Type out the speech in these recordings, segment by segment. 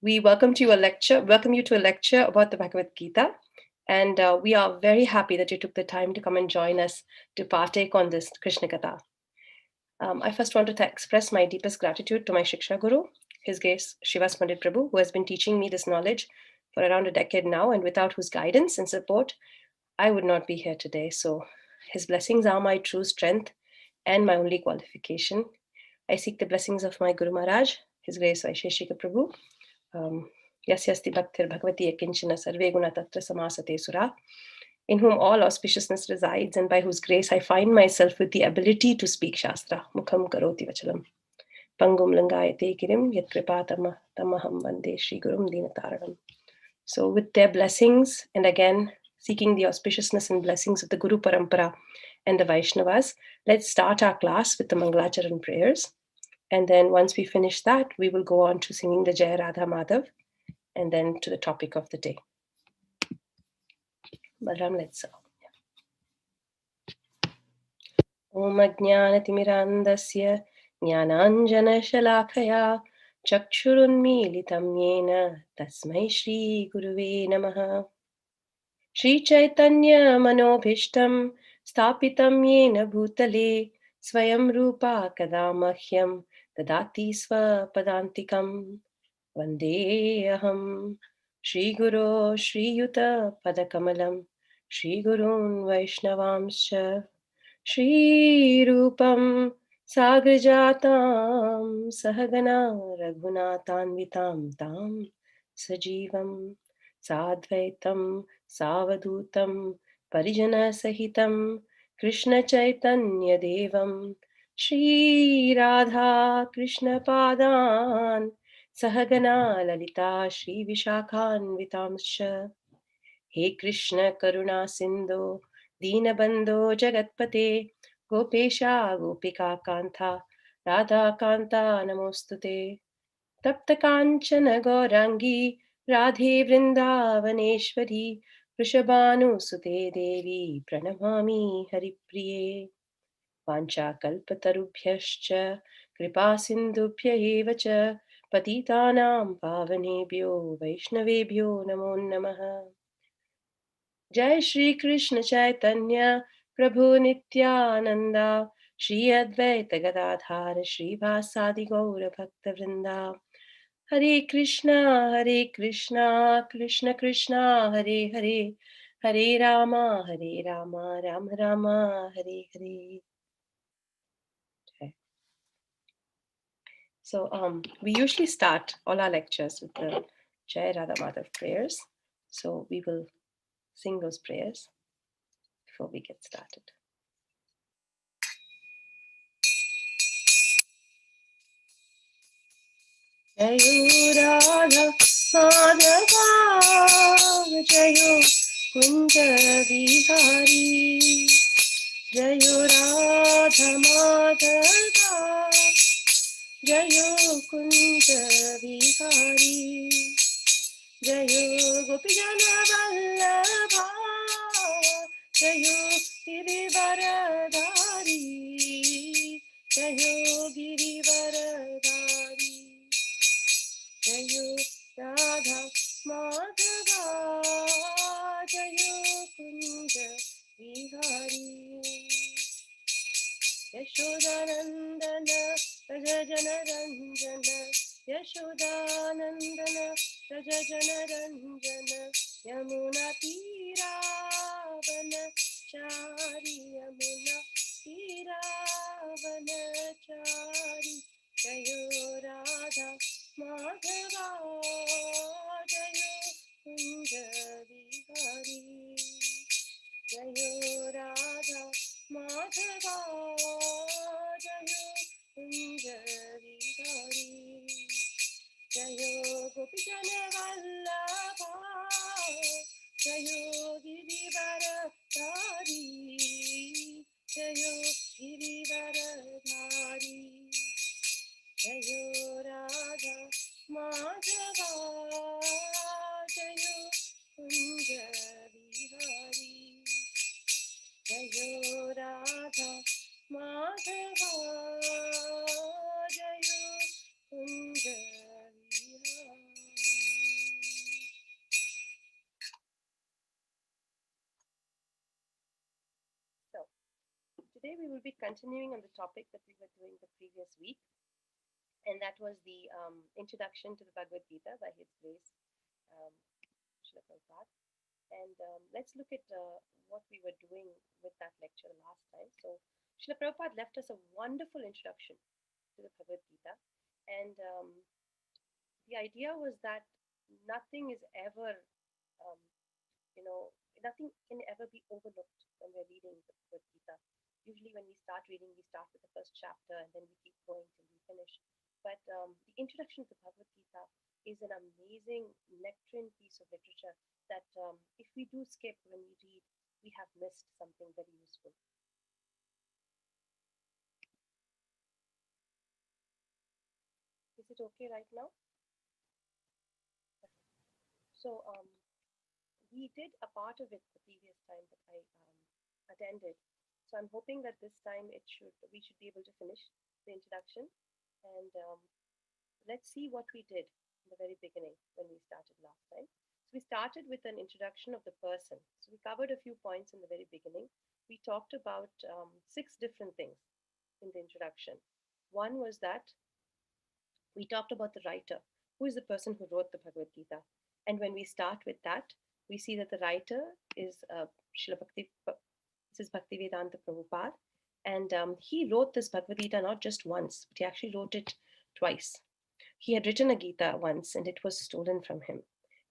We welcome you to a lecture about the Bhagavad-Gita. And we are very happy that you took the time to come and join us to partake on this Krishna Katha. I first want to express my deepest gratitude to my Shiksha Guru, His Grace Shivas Pandit Prabhu, who has been teaching me this knowledge for around a decade now, and without whose guidance and support, I would not be here today. So his blessings are my true strength and my only qualification. I seek the blessings of my Guru Maharaj, His Grace Vaisheshika Prabhu, Yasyasti Bhaktir Bhagavati Yakinchana Sarve Guna Tatra Samasate Sura, in whom all auspiciousness resides, and by whose grace I find myself with the ability to speak Shastra. Mukham Karoti Vachalam. Pangum Langayate Kirim Yat Kripa Tamaham Vande Shri Gurum Dinataranam. So, with their blessings, and again seeking the auspiciousness and blessings of the Guru Parampara and the Vaishnavas, let's start our class with the Mangalacharan prayers. And then once we finish that, we will go on to singing the Jai Radha Madhav and then to the topic of the day. Balram, let's start. Om Ajnanatimirandasya Jnananjana Shalakaya Chakshurunmilitam Yena Tasmai Shri Guruve Namaha. Shri Chaitanya Manobhishtam Stapitam Yena Bhutale Swayam Rupa Kadamahyam Dadati Swapadantikam Vande Aham Shri Guru Shri Yuta Padakamalam Shri Gurun Vaishnavamscha Shri Rupam Sagrajatam Sahagana Raghunatanvitam Tam Sajivam Sadvaitam Savadutam Parijana Sahitam Krishna Chaitanya Devam Shri Radha Krishna Padan Sahagana Lalita Shri Vishakhan Vitamsha. He Krishna Karuna Sindhu Deenabandho Jagatpate Gopesha Gopika Kantha Radha Kanta Namostute Tapta Kanchana Gaurangi Radhe Vrindavaneshwari Vrishabhanu Sute Devi Pranamami Haripriye Vancha Kalpatarubhyascha Kripa Sindhubhya eva cha Patitanam Pavanebhyo Vaishnavebhyo Namo Namaha. Jai Shri Krishna Chaitanya Prabhu Nityananda Shri Advaita Gadadhara Shri Vasadi Gaura Bhakta Vrinda. Hare Krishna Krishna Krishna Hare Hare Hare Rama Rama Rama Hare Hare. Okay. So we usually start all our lectures with the Jai Radha Madhav prayers. So we will sing those prayers before we get started. Jayo Radha Madhava Jayo Kunja Vihari Jayo Radha Madhava Jayo Kunja Vihari Jayo Gopijana Vallabha Jayo Girivaradhari Jayo Girivaradhari Jayo Radha Madhava Jayo Kunja Vihari Yashodanandana Rajajana Ranjana Yashodanandana Rajajana Ranjana Yamuna Tiravana Chari Yamuna Tiravana Chari Jayo Radha Madhava Jayo Kunja Vihari Jayo Radha Madhava Jayo Kunja Vihari Jayo Gopijana Vallabha Jayo Girivaradhari Jayo Girivaradhari Jayo Radha Madhava Jayo Kunja Vihari Jayo Radha Madhava Jayo Kunja Vihari. today we will be continuing on the topic that we were doing the previous week, and that was the introduction to the Bhagavad-Gita by His Grace, Srila Prabhupada. And let's look at what we were doing with that lecture last time. So Srila Prabhupada left us a wonderful introduction to the Bhagavad-Gita, and the idea was that nothing is ever, um, nothing can ever be overlooked when we're reading the Bhagavad-Gita. Usually when we start reading, we start with the first chapter and then we keep going till we finish. But the introduction to the Bhagavad-Gita is an amazing nectarine piece of literature that if we do skip when we read, we have missed something very useful. Is it okay right now? So we did a part of it the previous time that I attended. So I'm hoping that this time we should be able to finish the introduction. And let's see what we did in the very beginning when we started last time. So we started with an introduction of the person. So we covered a few points in the very beginning. We talked about 6 different things in the introduction. One was that we talked about the writer. Who is the person who wrote the Bhagavad Gita? And when we start with that, we see that the writer is this is Bhaktivedanta Prabhupada. And he wrote this Bhagavad Gita not just once, but he actually wrote it twice. He had written a Gita once and it was stolen from him.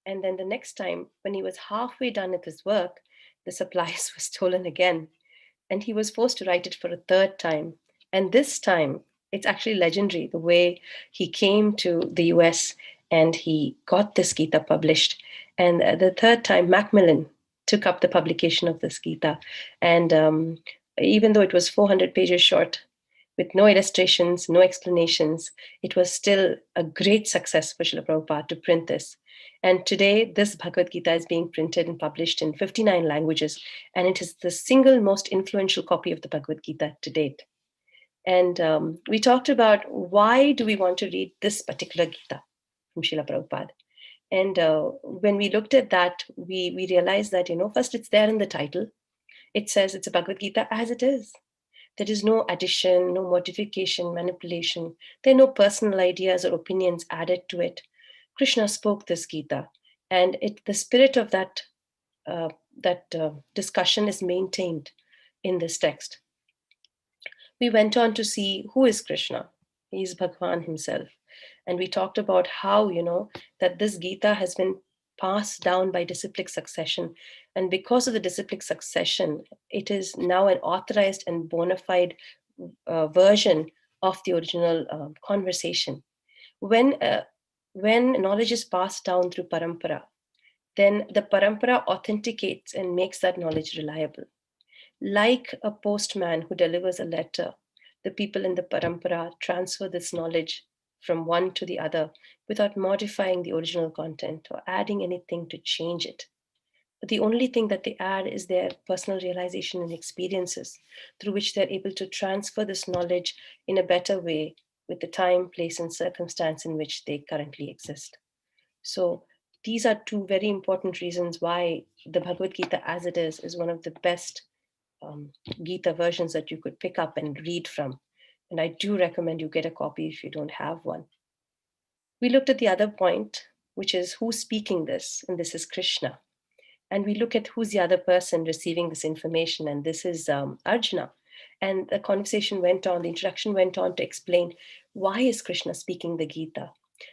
And then the next time, when he was halfway done with his work, the supplies were stolen again. And he was forced to write it for a 3rd time. And this time, it's actually legendary the way he came to the US and he got this Gita published. And the 3rd time, Macmillan took up the publication of this Gita. And even though it was 400 pages short, with no illustrations, no explanations, it was still a great success for Srila Prabhupada to print this. And today, this Bhagavad Gita is being printed and published in 59 languages, and it is the single most influential copy of the Bhagavad Gita to date. And we talked about why do we want to read this particular Gita from Srila Prabhupada. And when we looked at that, we realized that, first it's there in the title. It says it's a Bhagavad Gita as it is. There is no addition, no modification, manipulation. There are no personal ideas or opinions added to it. Krishna spoke this Gita, and the spirit of that discussion is maintained in this text. We went on to see who is Krishna. He is Bhagwan himself. And we talked about how, that this Gita has been passed down by disciplic succession. And because of the disciplic succession, it is now an authorized and bona fide version of the original conversation. When knowledge is passed down through parampara, then the parampara authenticates and makes that knowledge reliable. Like a postman who delivers a letter, the people in the parampara transfer this knowledge from one to the other without modifying the original content or adding anything to change it. But the only thing that they add is their personal realization and experiences through which they're able to transfer this knowledge in a better way with the time, place, and circumstance in which they currently exist. So these are 2 very important reasons why the Bhagavad Gita as it is one of the best Gita versions that you could pick up and read from. And I do recommend you get a copy if you don't have one. We looked at the other point, which is who's speaking this, and this is Krishna. And we look at who's the other person receiving this information, and this is Arjuna. And the conversation went on, the introduction went on to explain why is Krishna speaking the Gita.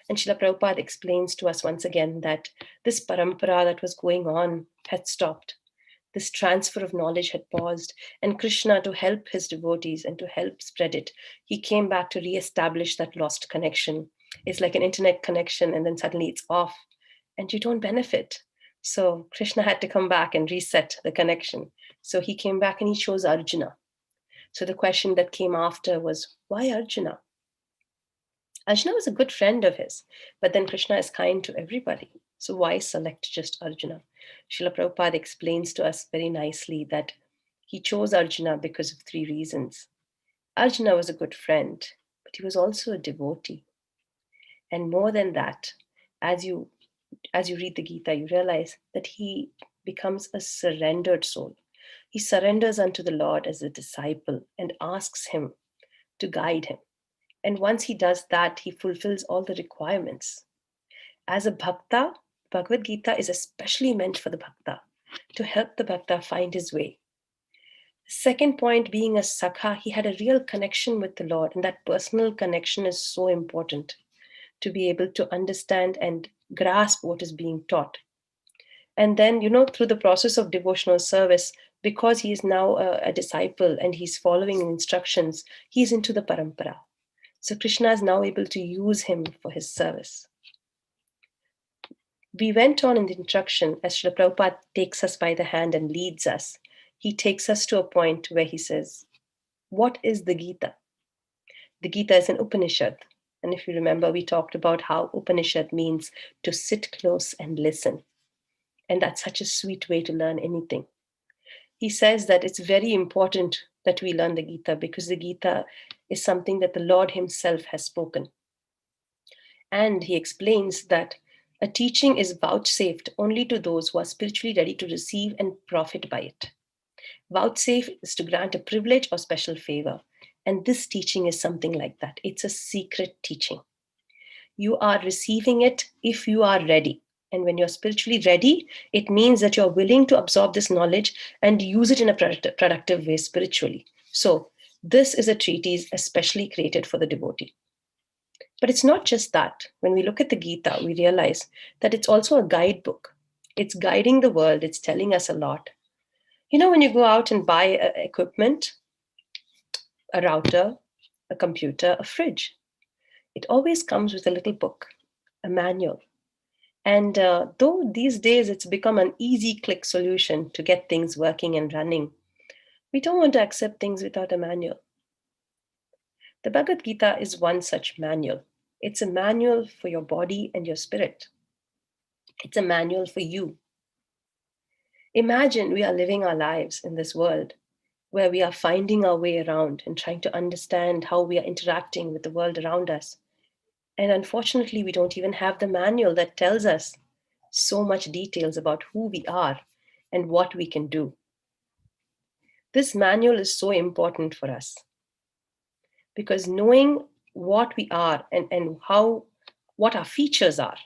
And Srila Prabhupada explains to us once again that this parampara that was going on had stopped. This transfer of knowledge had paused, and Krishna, to help his devotees and to help spread it, he came back to reestablish that lost connection. It's like an internet connection, and then suddenly it's off, and you don't benefit. So Krishna had to come back and reset the connection. So he came back and he chose Arjuna. So the question that came after was, why Arjuna? Arjuna was a good friend of his, but then Krishna is kind to everybody. So why select just Arjuna? Srila Prabhupada explains to us very nicely that he chose Arjuna because of 3 reasons. Arjuna was a good friend, but he was also a devotee. And more than that, as you read the Gita, you realize that he becomes a surrendered soul. He surrenders unto the Lord as a disciple and asks him to guide him. And once he does that, he fulfills all the requirements. As a bhakta, Bhagavad Gita is especially meant for the bhakta, to help the bhakta find his way. The second point, being a sakha, he had a real connection with the Lord, and that personal connection is so important to be able to understand and grasp what is being taught. And then, through the process of devotional service, because he is now a disciple and he's following instructions, he's into the parampara. So Krishna is now able to use him for his service. We went on in the instruction as Srila Prabhupada takes us by the hand and leads us. He takes us to a point where he says, what is the Gita? The Gita is an Upanishad. And if you remember, we talked about how Upanishad means to sit close and listen. And that's such a sweet way to learn anything. He says that it's very important that we learn the Gita because the Gita is something that the Lord himself has spoken. And he explains that a teaching is vouchsafed only to those who are spiritually ready to receive and profit by it. Vouchsafe is to grant a privilege or special favor. And this teaching is something like that. It's a secret teaching. You are receiving it if you are ready. And when you're spiritually ready, it means that you're willing to absorb this knowledge and use it in a productive way spiritually. So this is a treatise especially created for the devotee. But it's not just that. When we look at the Gita, we realize that it's also a guidebook. It's guiding the world. It's telling us a lot. When you go out and buy equipment, a router, a computer, a fridge, it always comes with a little book, a manual. And though these days it's become an easy click solution to get things working and running, we don't want to accept things without a manual. The Bhagavad Gita is one such manual. It's a manual for your body and your spirit. It's a manual for you. Imagine we are living our lives in this world where we are finding our way around and trying to understand how we are interacting with the world around us. And unfortunately, we don't even have the manual that tells us so much details about who we are and what we can do. This manual is so important for us because knowing what we are and what our features are,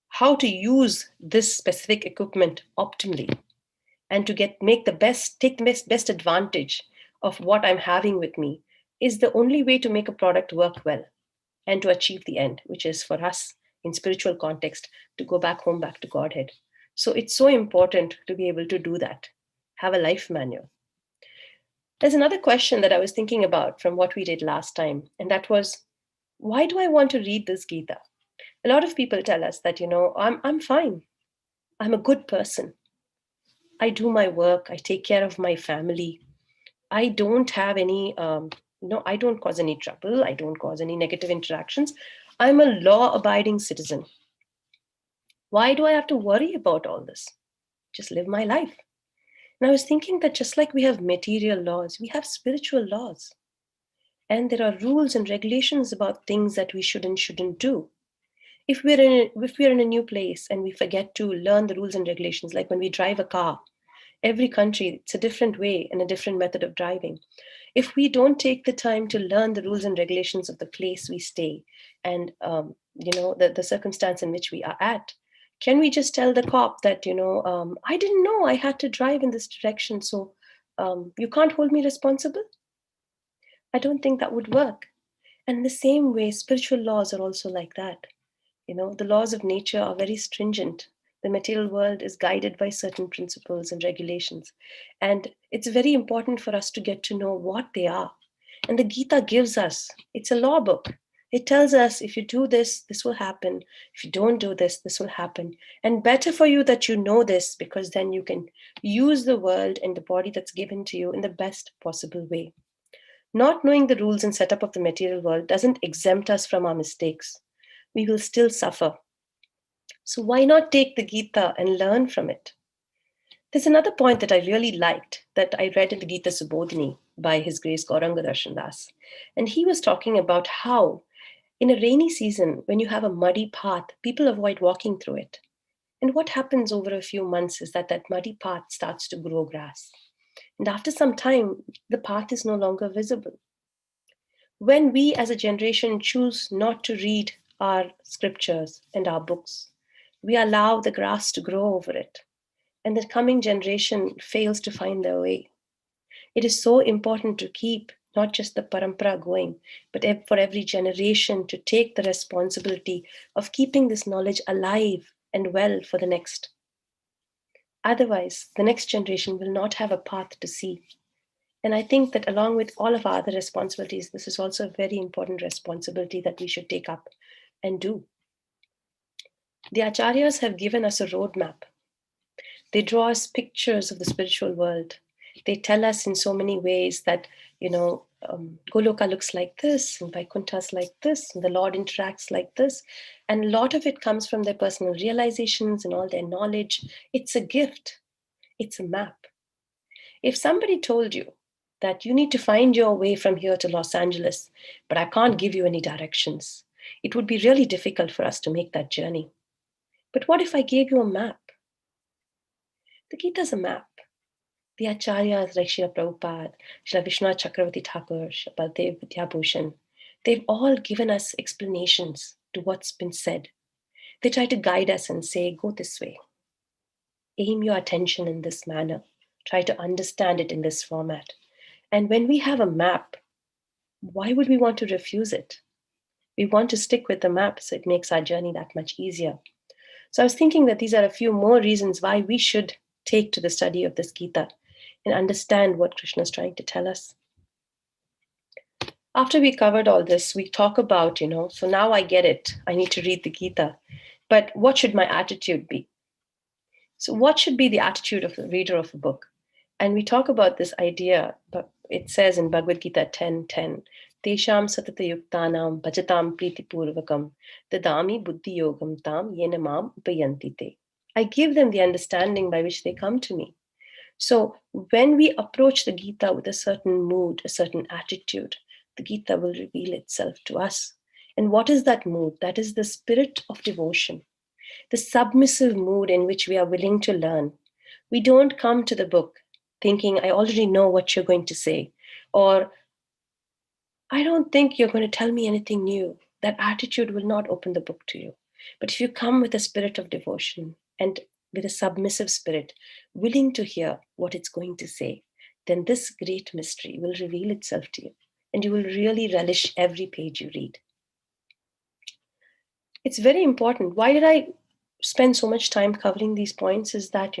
how to use this specific equipment optimally, and to take the best advantage of what I'm having with me is the only way to make a product work well and to achieve the end, which is for us in spiritual context to go back home, back to Godhead. So it's so important to be able to do that, have a life manual. There's another question that I was thinking about from what we did last time, and that was, why do I want to read this Gita? A lot of people tell us that, I'm fine. I'm a good person. I do my work. I take care of my family. I don't have any, I don't cause any trouble. I don't cause any negative interactions. I'm a law-abiding citizen. Why do I have to worry about all this? Just live my life. And I was thinking that just like we have material laws, we have spiritual laws. And there are rules and regulations about things that we should and shouldn't do. If we're in a new place and we forget to learn the rules and regulations, like when we drive a car, every country, it's a different way and a different method of driving. If we don't take the time to learn the rules and regulations of the place we stay and, the circumstance in which we are at, can we just tell the cop that, I didn't know I had to drive in this direction, so you can't hold me responsible? I don't think that would work. And in the same way, spiritual laws are also like that. The laws of nature are very stringent. The material world is guided by certain principles and regulations. And it's very important for us to get to know what they are. And the Gita gives us, it's a law book. It tells us if you do this, this will happen. If you don't do this, this will happen. And better for you that you know this, because then you can use the world and the body that's given to you in the best possible way. Not knowing the rules and setup of the material world doesn't exempt us from our mistakes. We will still suffer. So why not take the Gita and learn from it? There's another point that I really liked that I read in the Gita Subodhini by His Grace Gauranga Darshan Das. And he was talking about how in a rainy season, when you have a muddy path, people avoid walking through it. And what happens over a few months is that muddy path starts to grow grass. And after some time, the path is no longer visible. When we as a generation choose not to read our scriptures and our books, we allow the grass to grow over it, and the coming generation fails to find their way. It is so important to keep not just the parampara going, but for every generation to take the responsibility of keeping this knowledge alive and well for the next. Otherwise, the next generation will not have a path to see. And I think that along with all of our other responsibilities, this is also a very important responsibility that we should take up and do. The Acharyas have given us a roadmap. They draw us pictures of the spiritual world. They tell us in so many ways that, Goloka looks like this, and Vaikuntha's like this, and the Lord interacts like this. And a lot of it comes from their personal realizations and all their knowledge. It's a gift. It's a map. If somebody told you that you need to find your way from here to Los Angeles, but I can't give you any directions, it would be really difficult for us to make that journey. But what if I gave you a map? The Gita is a map. The Acharyas like Srila Prabhupada, Srila Vishnu Chakravarti Thakur, Srila Baldev Vidyabhushan, they've all given us explanations to what's been said. They try to guide us and say, go this way. Aim your attention in this manner. Try to understand it in this format. And when we have a map, why would we want to refuse it? We want to stick with the map so it makes our journey that much easier. So I was thinking that these are a few more reasons why we should take to the study of this Gita and understand what Krishna is trying to tell us. After we covered all this, we talk about, so now I get it. I need to read the Gita. But what should my attitude be? So what should be the attitude of the reader of a book? And we talk about this idea, but it says in Bhagavad-Gita 10:10, Tesham satata yuktanam bhajatam priti purvakam dadami buddhi yogam tam yena mam upayanti te. I give them the understanding by which they come to me. So when we approach the Gita with a certain mood, a certain attitude, the Gita will reveal itself to us. And what is that mood? That is the spirit of devotion, the submissive mood in which we are willing to learn. We don't come to the book thinking, I already know what you're going to say, or I don't think you're going to tell me anything new. That attitude will not open the book to you. But if you come with a spirit of devotion and with a submissive spirit, willing to hear what it's going to say, then this great mystery will reveal itself to you, and you will really relish every page you read. It's very important. Why did I spend so much time covering these points? Is that,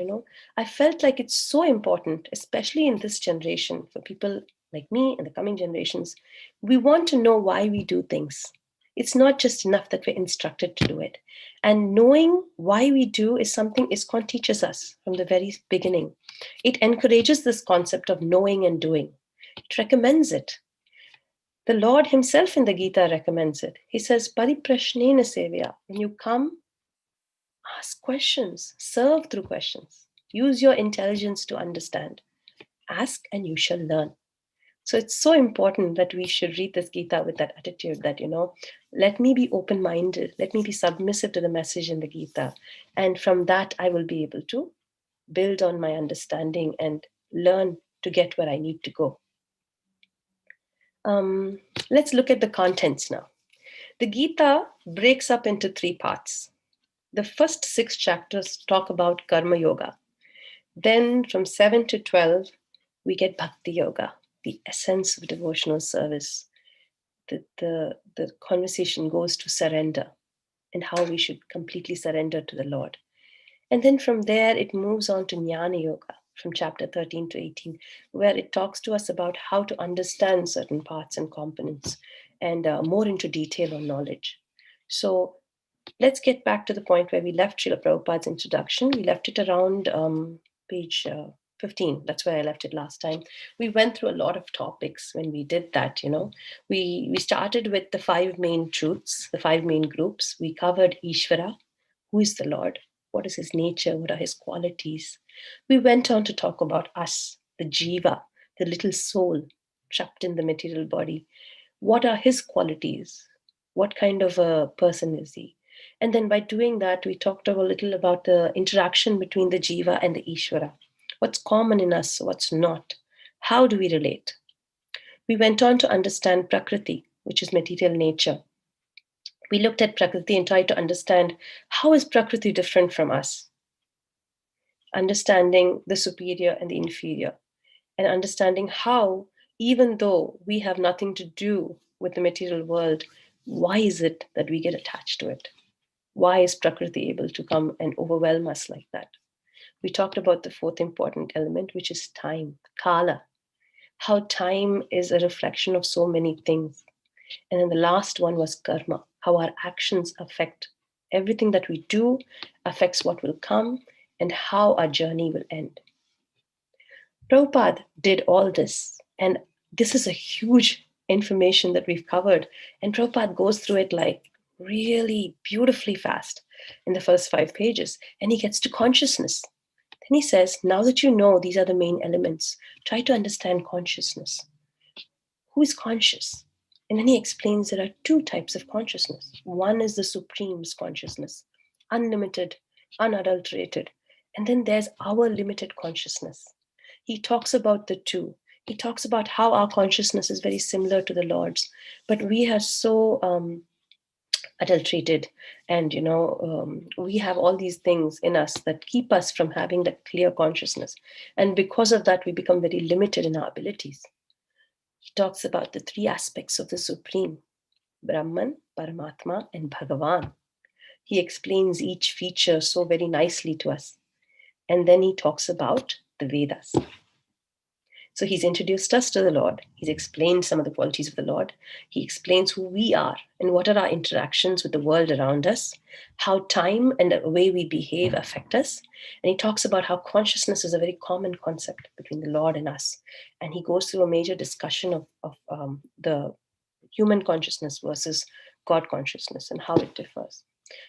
I felt like it's so important, especially in this generation, for people like me and the coming generations. We want to know why we do things. It's not just enough that we're instructed to do it. And knowing why we do is something ISKCON teaches us from the very beginning. It encourages this concept of knowing and doing. It recommends it. The Lord himself in the Gita recommends it. He says, Pariprashnena sevya. When you come, ask questions, serve through questions. Use your intelligence to understand. Ask and you shall learn. So it's so important that we should read this Gita with that attitude that, let me be open-minded. Let me be submissive to the message in the Gita. And from that, I will be able to build on my understanding and learn to get where I need to go. Let's look at the contents now. The Gita breaks up into 3 parts. The first 6 chapters talk about Karma Yoga. Then from 7 to 12, we get Bhakti Yoga, the essence of devotional service. The conversation goes to surrender and how we should completely surrender to the Lord. And then from there, it moves on to Jnana Yoga from chapter 13 to 18, where it talks to us about how to understand certain parts and components and more into detail on knowledge. So let's get back to the point where we left Srila Prabhupada's introduction. We left it around page 15. That's where I left it last time. We went through a lot of topics when we did that, We started with the 5 main truths, the 5 main groups. We covered Ishvara, who is the Lord, what is his nature, what are his qualities. We went on to talk about us, the jiva, the little soul trapped in the material body. What are his qualities? What kind of a person is he? And then by doing that, we talked a little about the interaction between the jiva and the Ishvara. What's common in us, what's not. How do we relate? We went on to understand Prakriti, which is material nature. We looked at Prakriti and tried to understand how is Prakriti different from us? Understanding the superior and the inferior, and understanding how, even though we have nothing to do with the material world, why is it that we get attached to it? Why is Prakriti able to come and overwhelm us like that? We talked about the fourth important element, which is time, Kala, how time is a reflection of so many things. And then the last one was karma, how our actions affect everything that we do, affects what will come, and how our journey will end. Prabhupada did all this, and this is a huge information that we've covered. And Prabhupada goes through it like really beautifully fast in the first 5 pages, and he gets to consciousness. Then he says, now that you know these are the main elements, try to understand consciousness. Who is conscious? And then he explains there are 2 types of consciousness. One is the supreme's consciousness, unlimited, unadulterated. And then there's our limited consciousness. He talks about the 2. He talks about how our consciousness is very similar to the Lord's, but we are so adulterated, and we have all these things in us that keep us from having that clear consciousness, and because of that we become very limited in our abilities. He talks about the 3 aspects of the Supreme: Brahman, Paramatma, and Bhagavan. He explains each feature so very nicely to us. And then he talks about the Vedas. So he's introduced us to the Lord. He's explained some of the qualities of the Lord. He explains who we are and what are our interactions with the world around us, how time and the way we behave affect us. And he talks about how consciousness is a very common concept between the Lord and us. And he goes through a major discussion of the human consciousness versus God consciousness and how it differs.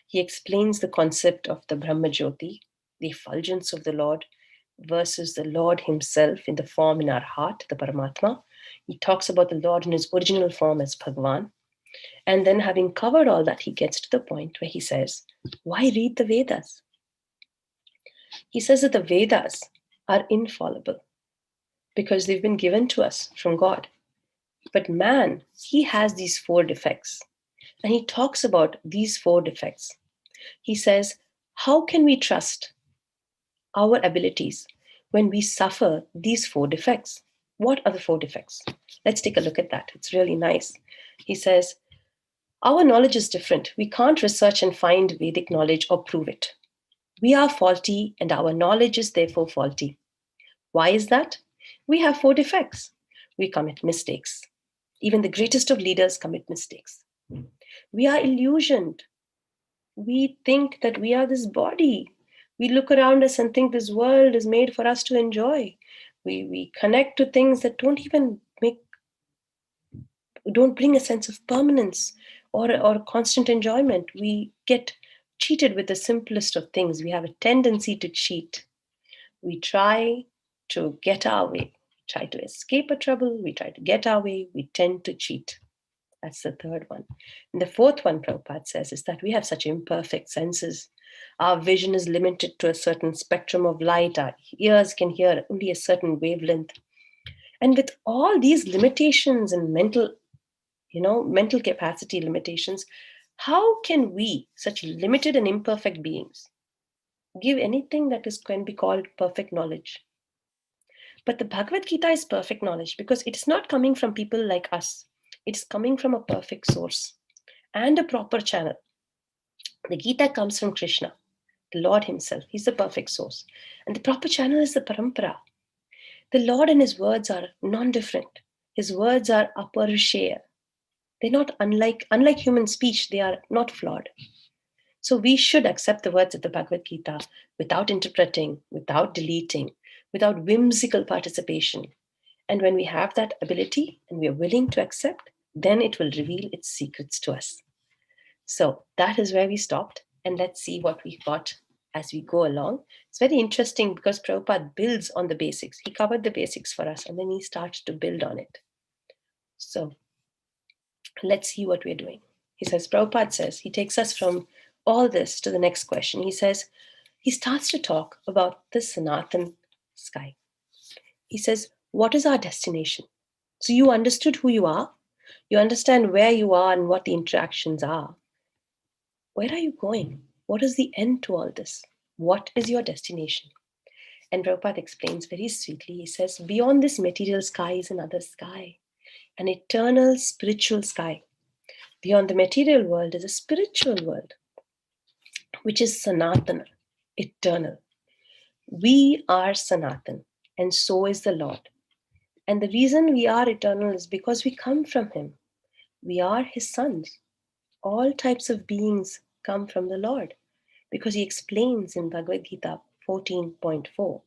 He explains the concept of the Brahma Jyoti, the effulgence of the Lord, versus the Lord himself in the form in our heart, the Paramatma. He talks about the Lord in his original form as Bhagavan. And then, having covered all that, he gets to the point where he says, why read the Vedas? He says that the Vedas are infallible because they've been given to us from God. But man, he has these 4 defects. And he talks about these 4 defects. He says, how can we trust our abilities when we suffer these 4 defects? What are the 4 defects? Let's take a look at that. It's really nice. He says, our knowledge is different. We can't research and find Vedic knowledge or prove it. We are faulty and our knowledge is therefore faulty. Why is that? We have 4 defects. We commit mistakes. Even the greatest of leaders commit mistakes. We are illusioned. We think that we are this body. We look around us and think this world is made for us to enjoy. We connect to things that don't bring a sense of permanence or constant enjoyment. We get cheated with the simplest of things. We have a tendency to cheat. We try to get our way, try to escape a trouble, we try to get our way, we tend to cheat. That's the 3rd one. And the 4th one, Prabhupada says, is that we have such imperfect senses. Our vision is limited to a certain spectrum of light. Our ears can hear only a certain wavelength. And with all these limitations and mental capacity limitations, how can we, such limited and imperfect beings, give anything that can be called perfect knowledge? But the Bhagavad-Gita is perfect knowledge because it's not coming from people like us. It's coming from a perfect source and a proper channel. The Gita comes from Krishna, the Lord himself. He's the perfect source. And the proper channel is the parampara. The Lord and his words are non-different. His words are aparishaya. They're not unlike human speech. They are not flawed. So we should accept the words of the Bhagavad-Gita without interpreting, without deleting, without whimsical participation. And when we have that ability and we are willing to accept, then it will reveal its secrets to us. So that is where we stopped. And let's see what we got as we go along. It's very interesting because Prabhupada builds on the basics. He covered the basics for us and then he starts to build on it. So let's see what we're doing. He says, Prabhupada says, he takes us from all this to the next question. He says, he starts to talk about the Sanatan sky. He says, What is our destination? So you understood who you are. You understand where you are and what the interactions are. Where are you going? What is the end to all this? What is your destination? And Prabhupada explains very sweetly. He says, beyond this material sky is another sky, an eternal spiritual sky. Beyond the material world is a spiritual world, which is Sanatana, eternal. We are Sanatan, and so is the Lord. And the reason we are eternal is because we come from Him. We are His sons. All types of beings come from the Lord, because He explains in Bhagavad-Gita 14.4,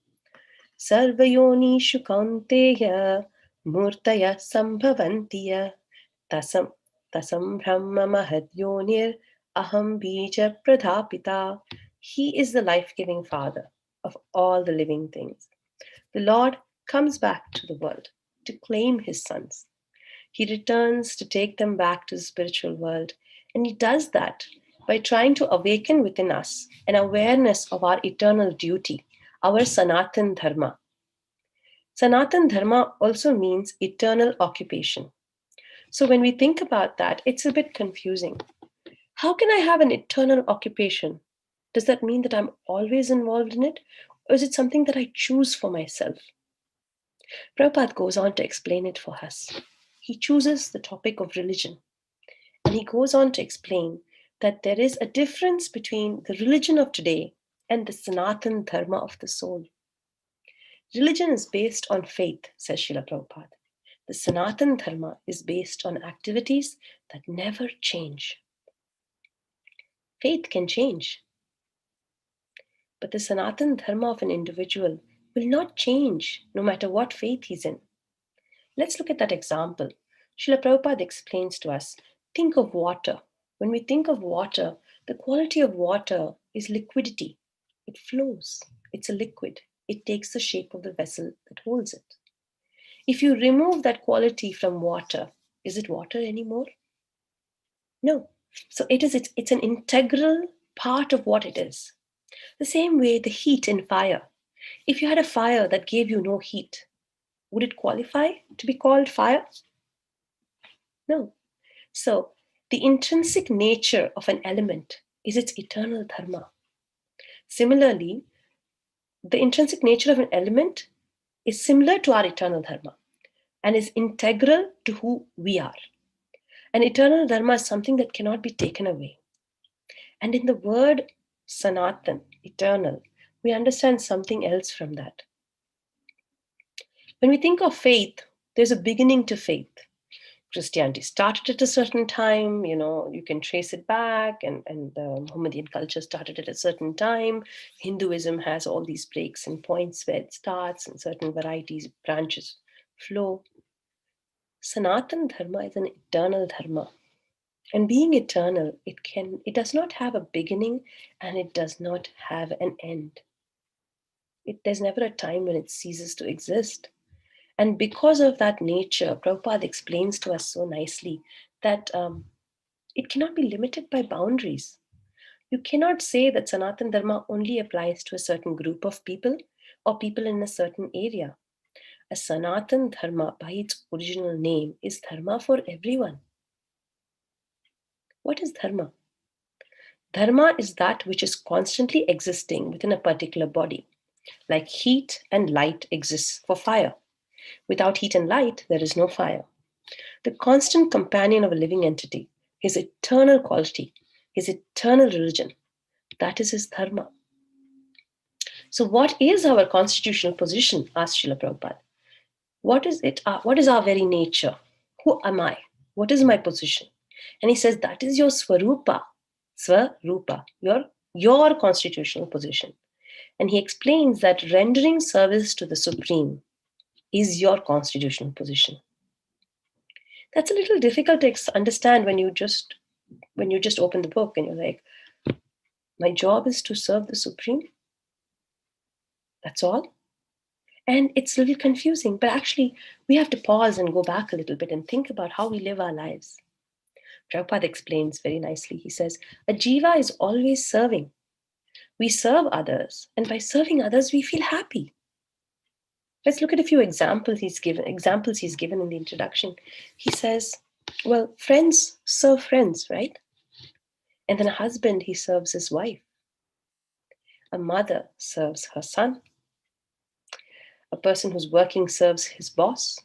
Sarvayonishu Kaunteya Murtaya Sambhavantiya Tasam Brahma Mahadyonir Aham Bija Pradhapita. He is the life-giving Father of all the living things. The Lord comes back to the world to claim His sons. He returns to take them back to the spiritual world, and He does that by trying to awaken within us an awareness of our eternal duty, our Sanatan Dharma. Sanatan Dharma also means eternal occupation. So when we think about that, it's a bit confusing. How can I have an eternal occupation? Does that mean that I'm always involved in it? Or is it something that I choose for myself? Prabhupada goes on to explain it for us. He chooses the topic of religion. And he goes on to explain that there is a difference between the religion of today and the Sanatan Dharma of the soul. Religion is based on faith, says Srila Prabhupada. The Sanatan Dharma is based on activities that never change. Faith can change, but the Sanatan Dharma of an individual will not change no matter what faith he's in. Let's look at that example. Srila Prabhupada explains to us, think of water. When we think of water, the quality of water is liquidity. It flows. It's a liquid. It takes the shape of the vessel that holds it. If you remove that quality from water, is it water anymore? No. So it's an integral part of what it is. The same way the heat in fire. If you had a fire that gave you no heat, would it qualify to be called fire? No. So the intrinsic nature of an element is its eternal dharma. Similarly, the intrinsic nature of an element is similar to our eternal dharma and is integral to who we are. An eternal dharma is something that cannot be taken away. And in the word Sanatan, eternal, we understand something else from that. When we think of faith, there's a beginning to faith. Christianity started at a certain time, you can trace it back, and the Mohammedan culture started at a certain time. Hinduism has all these breaks and points where it starts, and certain varieties, branches flow. Sanatan Dharma is an eternal Dharma. And being eternal, it does not have a beginning and it does not have an end. There's never a time when it ceases to exist. And because of that nature, Prabhupada explains to us so nicely that it cannot be limited by boundaries. You cannot say that Sanatan Dharma only applies to a certain group of people or people in a certain area. A Sanatan Dharma, by its original name, is Dharma for everyone. What is Dharma? Dharma is that which is constantly existing within a particular body, like heat and light exists for fire. Without heat and light, there is no fire. The constant companion of a living entity, his eternal quality, his eternal religion, that is his dharma. So what is our constitutional position? Asked Srila Prabhupada. What is it? What is our very nature? Who am I? What is my position? And he says, that is your swarupa, your constitutional position. And he explains that rendering service to the Supreme is your constitutional position. That's a little difficult to understand when you just open the book and you're like, my job is to serve the Supreme. That's all. And it's a little confusing, but actually we have to pause and go back a little bit and think about how we live our lives. Prabhupada explains very nicely. He says, a jiva is always serving. We serve others, and by serving others, we feel happy. Let's look at a few examples he's given in the introduction. He says, well, friends serve friends, right? And then a husband, he serves his wife. A mother serves her son. A person who's working serves his boss.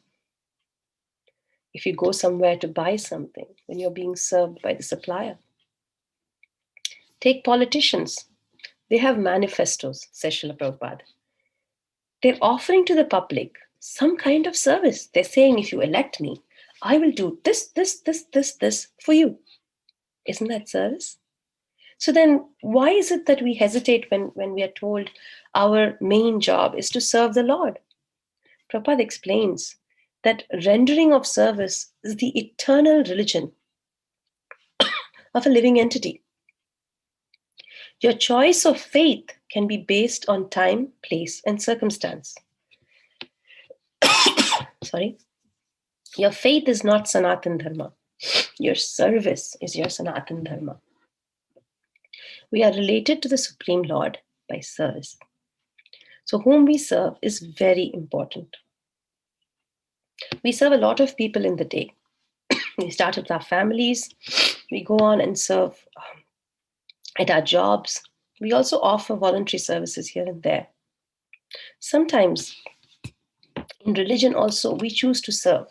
If you go somewhere to buy something, then you're being served by the supplier. Take politicians. They have manifestos, says Srila Prabhupada. They're offering to the public some kind of service. They're saying, if you elect me, I will do this for you. Isn't that service? So then why is it that we hesitate when we are told our main job is to serve the Lord? Prabhupada explains that rendering of service is the eternal religion of a living entity. Your choice of faith can be based on time, place, and circumstance. Sorry. Your faith is not Sanatan Dharma. Your service is your Sanatan Dharma. We are related to the Supreme Lord by service. So whom we serve is very important. We serve a lot of people in the day. We start with our families. We go on and serve at our jobs. We also offer voluntary services here and there. Sometimes in religion also, we choose to serve.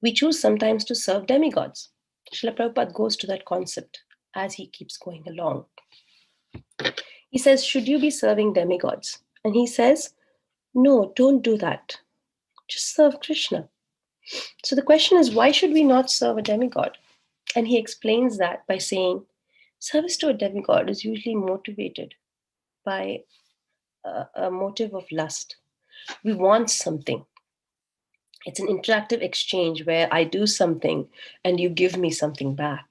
We choose sometimes to serve demigods. Srila Prabhupada goes to that concept as he keeps going along. He says, should you be serving demigods? And he says, no, don't do that. Just serve Krishna. So the question is, why should we not serve a demigod? And he explains that by saying, service to a demigod is usually motivated by a motive of lust. We want something. It's an interactive exchange where I do something and you give me something back.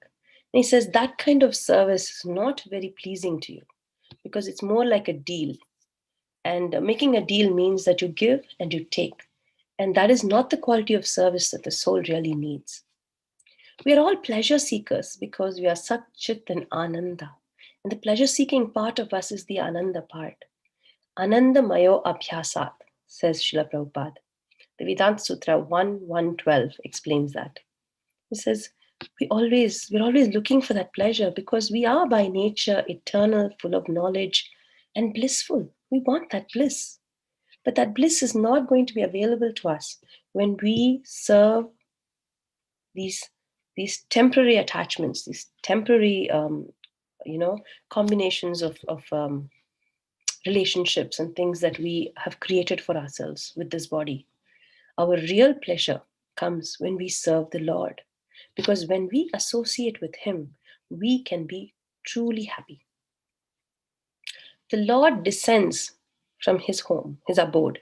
And he says that kind of service is not very pleasing to you because it's more like a deal. And making a deal means that you give and you take. And that is not the quality of service that the soul really needs. We are all pleasure seekers because we are Sat, Chit and Ananda. And the pleasure-seeking part of us is the Ananda part. Ananda Mayo Abhyasat, says Srila Prabhupada. The Vedanta Sutra 1.1.12 explains that. It says, we're always looking for that pleasure because we are by nature eternal, full of knowledge and blissful. We want that bliss. But that bliss is not going to be available to us when we serve these temporary attachments, these temporary combinations of relationships and things that we have created for ourselves with this body. Our real pleasure comes when we serve the Lord, because when we associate with Him, we can be truly happy. The Lord descends from His home, His abode,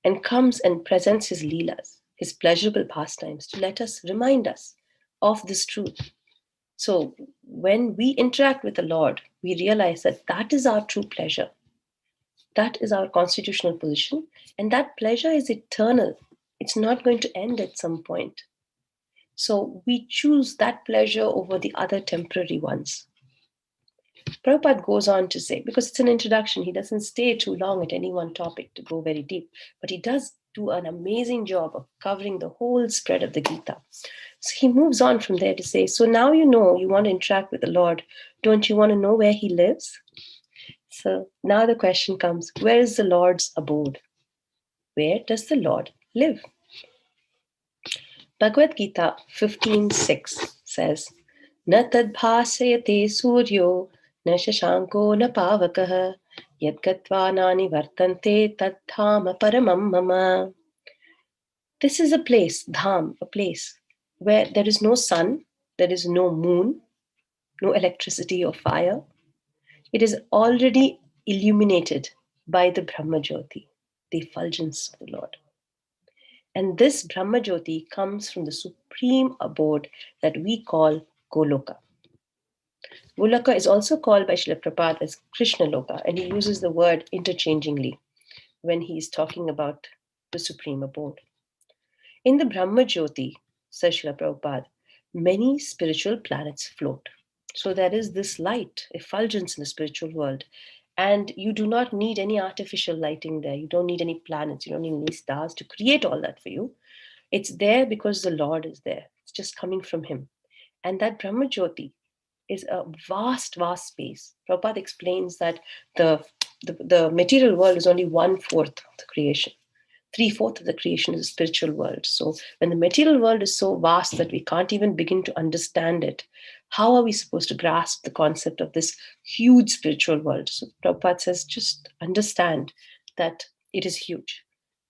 and comes and presents His leelas, His pleasurable pastimes, to let us remind us of this truth. So when we interact with the Lord, we realize that that is our true pleasure. That is our constitutional position, and that pleasure is eternal. It's not going to end at some point. So we choose that pleasure over the other temporary ones. Prabhupada goes on to say, because it's an introduction, he doesn't stay too long at any one topic to go very deep, but he does do an amazing job of covering the whole spread of the Gita. So he moves on from there to say, so now you know you want to interact with the Lord. Don't you want to know where He lives? So now the question comes, where is the Lord's abode? Where does the Lord live? Bhagavad-Gita 15.6 says, Na tadbhasayate suryo na shashanko na pavakah yadgatva nani vartante tadhama paramam mama. This is a place, dham, a place where there is no sun, there is no moon, no electricity or fire. It is already illuminated by the Brahma Jyoti, the effulgence of the Lord. And this Brahma Jyoti comes from the supreme abode that we call Goloka. Goloka is also called by Srila Prabhupada as Krishna Loka, and he uses the word interchangingly when he is talking about the supreme abode. In the Brahma Jyoti, says Srila Prabhupada, many spiritual planets float. So there is this light, effulgence in the spiritual world, And you do not need any artificial lighting there. You don't need any planets. You don't need any stars to create all that for you. It's there because the Lord is there. It's just coming from Him. And that Brahma Jyoti is a vast, vast space. Prabhupada explains that the material world is only 1/4 of the creation. 3/4 of the creation is a spiritual world. So when the material world is so vast that we can't even begin to understand it, how are we supposed to grasp the concept of this huge spiritual world? So Prabhupada says, just understand that it is huge.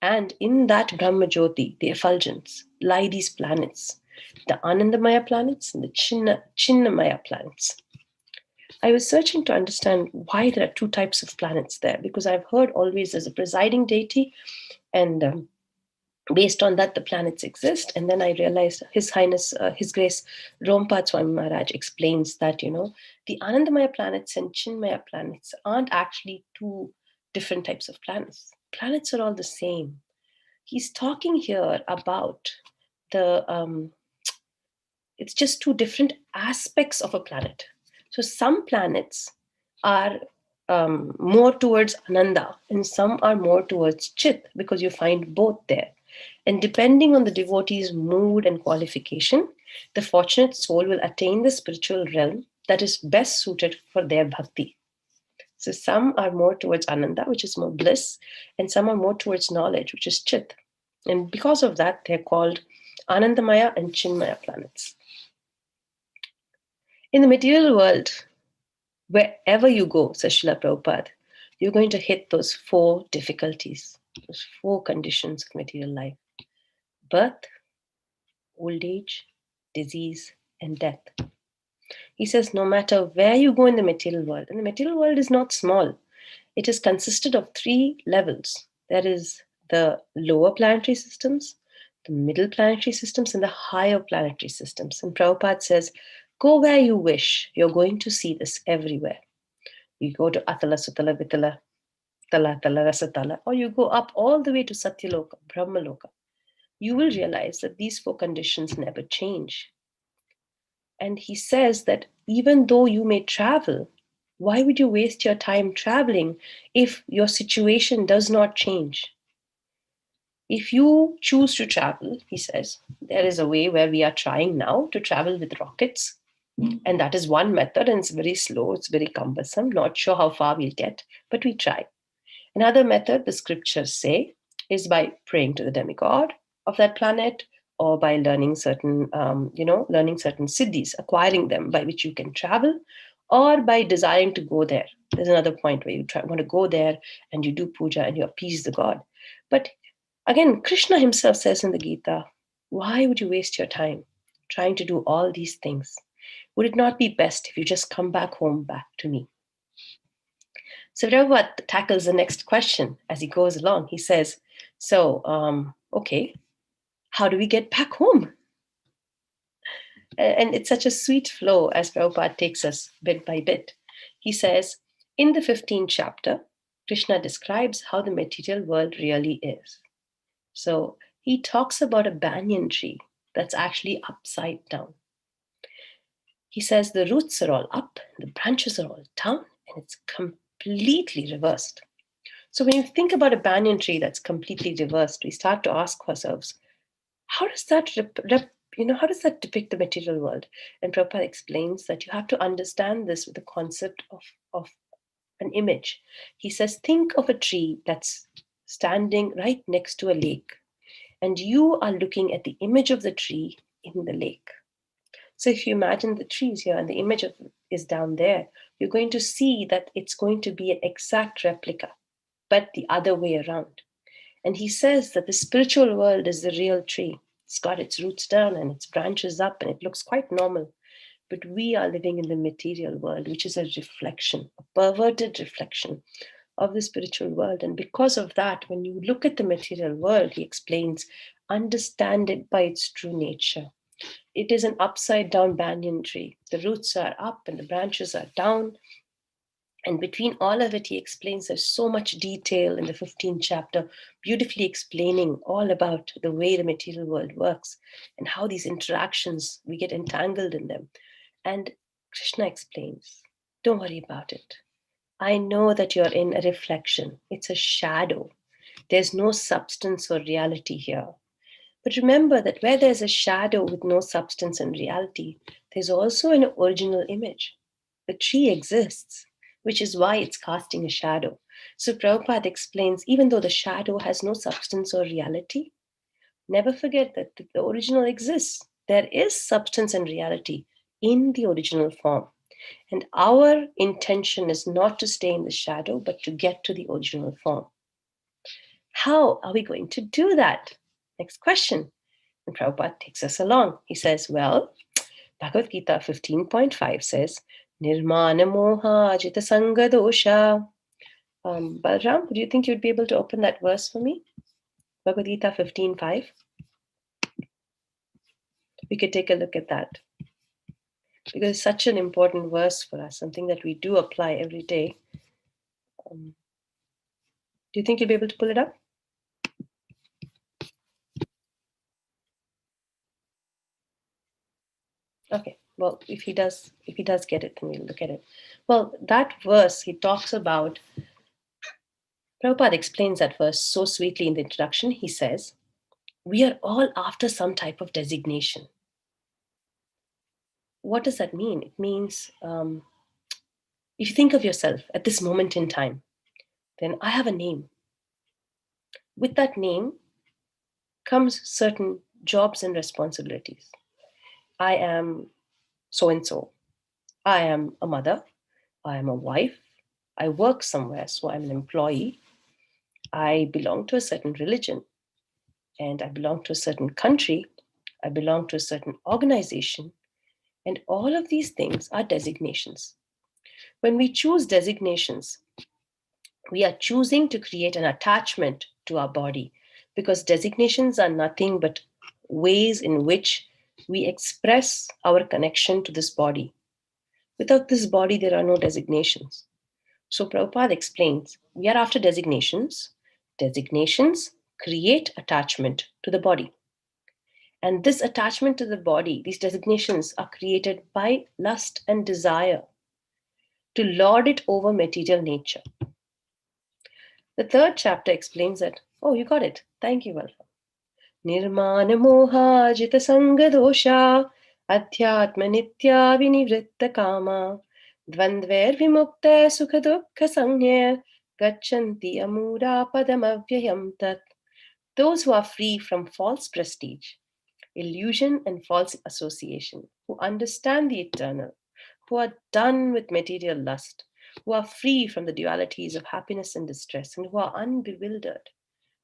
And in that Brahma Jyoti, the effulgence, lie these planets, the Anandamaya planets and the Chinnamaya planets. I was searching to understand why there are two types of planets there, because I've heard always there's a presiding deity, and based on that, the planets exist. And then I realized His Highness, His Grace Rompad Swami Maharaj explains that, the Anandamaya planets and Chinmaya planets aren't actually two different types of planets. Planets are all the same. He's talking here about it's just two different aspects of a planet. So some planets are more towards Ananda and some are more towards Chit, because you find both there. And depending on the devotee's mood and qualification, the fortunate soul will attain the spiritual realm that is best suited for their bhakti. So some are more towards Ananda, which is more bliss, and some are more towards knowledge, which is Chit. And because of that, they're called Anandamaya and Chinmaya planets. In the material world, wherever you go, says Srila Prabhupada, you're going to hit those 4 difficulties, those 4 conditions of material life: birth, old age, disease, and death. He says no matter where you go in the material world, and the material world is not small, it is consisted of 3 levels. There is the lower planetary systems, the middle planetary systems, and the higher planetary systems. And Prabhupada says, go where you wish, you're going to see this everywhere. You go to Atala Sutala Vitala, Tala Tala Rasatala, or you go up all the way to Satyaloka, Brahmaloka. You will realize that these 4 conditions never change. And he says that even though you may travel, why would you waste your time traveling if your situation does not change? If you choose to travel, he says, there is a way where we are trying now to travel with rockets. And that is one method, and it's very slow, it's very cumbersome, not sure how far we'll get, but we try. Another method, the scriptures say, is by praying to the demigod of that planet, or by learning certain, learning certain siddhis, acquiring them by which you can travel, or by desiring to go there. There's another point where you want to go there and you do puja and you appease the god. But again, Krishna himself says in the Gita, why would you waste your time trying to do all these things? Would it not be best if you just come back home, back to me? So Prabhupada tackles the next question as he goes along. He says, okay, how do we get back home? And it's such a sweet flow as Prabhupada takes us bit by bit. He says, in the 15th chapter, Krishna describes how the material world really is. So he talks about a banyan tree that's actually upside down. He says the roots are all up, the branches are all down, and it's completely reversed. So when you think about a banyan tree that's completely reversed, we start to ask ourselves, how does that how does that depict the material world? And Prabhupada explains that you have to understand this with the concept of an image. He says, think of a tree that's standing right next to a lake, and you are looking at the image of the tree in the lake. So if you imagine the trees here and the image is down there, you're going to see that it's going to be an exact replica, but the other way around. And he says that the spiritual world is the real tree. It's got its roots down and its branches up, and it looks quite normal. But we are living in the material world, which is a reflection, a perverted reflection of the spiritual world. And because of that, when you look at the material world, he explains, understand it by its true nature. It is an upside down banyan tree. The roots are up and the branches are down. And between all of it, he explains there's so much detail in the 15th chapter, beautifully explaining all about the way the material world works and how these interactions, we get entangled in them. And Krishna explains, don't worry about it. I know that you're in a reflection. It's a shadow. There's no substance or reality here. But remember that where there's a shadow with no substance and reality, there's also an original image. The tree exists, which is why it's casting a shadow. So Prabhupada explains, even though the shadow has no substance or reality, never forget that the original exists. There is substance and reality in the original form. And our intention is not to stay in the shadow, but to get to the original form. How are we going to do that? Next question. And Prabhupada takes us along. He says, well, Bhagavad-Gita 15.5 says, Nirmana moha ajita sanga dosha. Balram, do you think you'd be able to open that verse for me? Bhagavad-Gita 15.5. We could take a look at that. Because it's such an important verse for us, something that we do apply every day. Do you think you'll be able to pull it up? Okay, well, if he does get it, then we'll look at it. Well, that verse, he talks about, Prabhupada explains that verse so sweetly in the introduction. He says, we are all after some type of designation. What does that mean? It means, if you think of yourself at this moment in time, then I have a name. With that name comes certain jobs and responsibilities. I am so-and-so. I am a mother. I am a wife. I work somewhere, so I'm an employee. I belong to a certain religion, and I belong to a certain country. I belong to a certain organization, and all of these things are designations. When we choose designations, we are choosing to create an attachment to our body, because designations are nothing but ways in which we express our connection to this body. Without this body, there are no designations. So Prabhupada explains, we are after designations. Designations create attachment to the body. And this attachment to the body, these designations are created by lust and desire to lord it over material nature. The third chapter explains that, oh, you got it. Thank you, Valram. Nirmana moha jita sanga dosha adhyatma nitya vinivritta kama dvandver vimukta sukha dukha sangya gachanti amura padamavyayam tat. Those who are free from false prestige, illusion and false association, who understand the eternal, who are done with material lust, who are free from the dualities of happiness and distress, and who are unbewildered,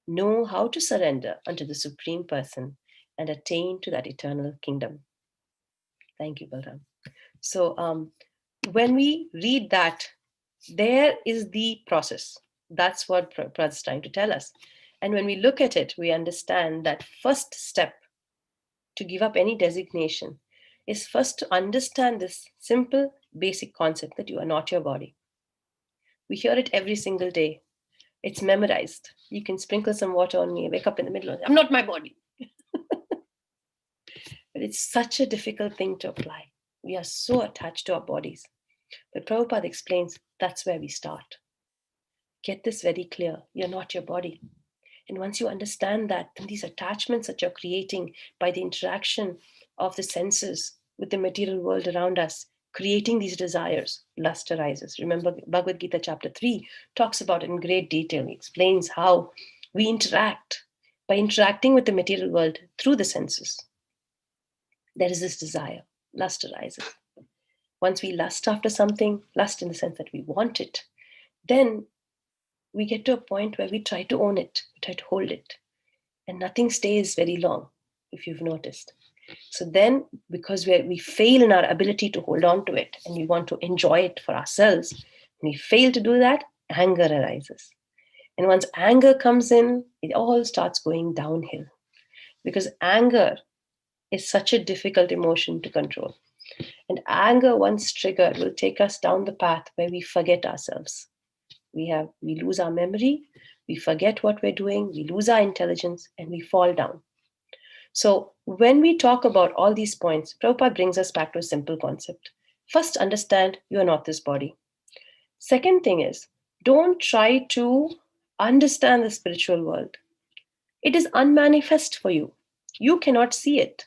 know how to surrender unto the Supreme Person and attain to that eternal kingdom. Thank you, Balram. So when we read that, there is the process. That's what Prabhupada is trying to tell us. And when we look at it, we understand that first step to give up any designation is first to understand this simple, basic concept that you are not your body. We hear it every single day. It's memorized. You can sprinkle some water on me, wake up in the middle of it. I'm not my body. But it's such a difficult thing to apply. We are so attached to our bodies. But Prabhupada explains that's where we start. Get this very clear. You're not your body. And once you understand that, then these attachments that you're creating by the interaction of the senses with the material world around us, creating these desires, lust arises. Remember, Bhagavad-Gita chapter 3 talks about it in great detail. He explains how we interact by interacting with the material world through the senses. There is this desire, lust arises. Once we lust after something, lust in the sense that we want it, then we get to a point where we try to own it, we try to hold it, and nothing stays very long, if you've noticed. So then, because we fail in our ability to hold on to it, and we want to enjoy it for ourselves, when we fail to do that, anger arises. And once anger comes in, it all starts going downhill, because anger is such a difficult emotion to control. And anger, once triggered, will take us down the path where we forget ourselves. We lose our memory, we forget what we're doing, we lose our intelligence, and we fall down. So when we talk about all these points, Prabhupada brings us back to a simple concept. First, understand you are not this body. Second thing is, don't try to understand the spiritual world. It is unmanifest for you. You cannot see it.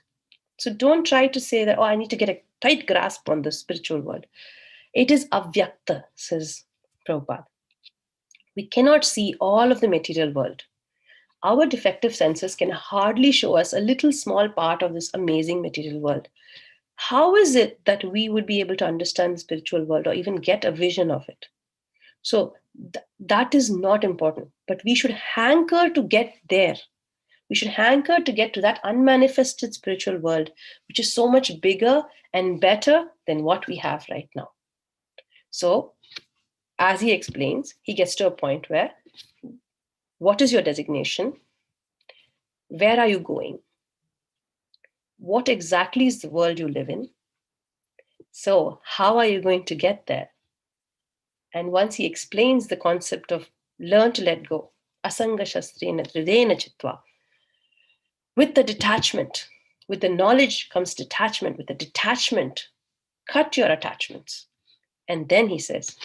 So don't try to say that, oh, I need to get a tight grasp on the spiritual world. It is avyakta, says Prabhupada. We cannot see all of the material world. Our defective senses can hardly show us a little small part of this amazing material world. How is it that we would be able to understand the spiritual world or even get a vision of it? So that is not important, but we should hanker to get there. We should hanker to get to that unmanifested spiritual world, which is so much bigger and better than what we have right now. So, as he explains, he gets to a point where, what is your designation? Where are you going? What exactly is the world you live in? So, how are you going to get there? And once he explains the concept of learn to let go, asanga shastrena tridena chitva, with the detachment, with the knowledge comes detachment. With the detachment, cut your attachments. And then he says,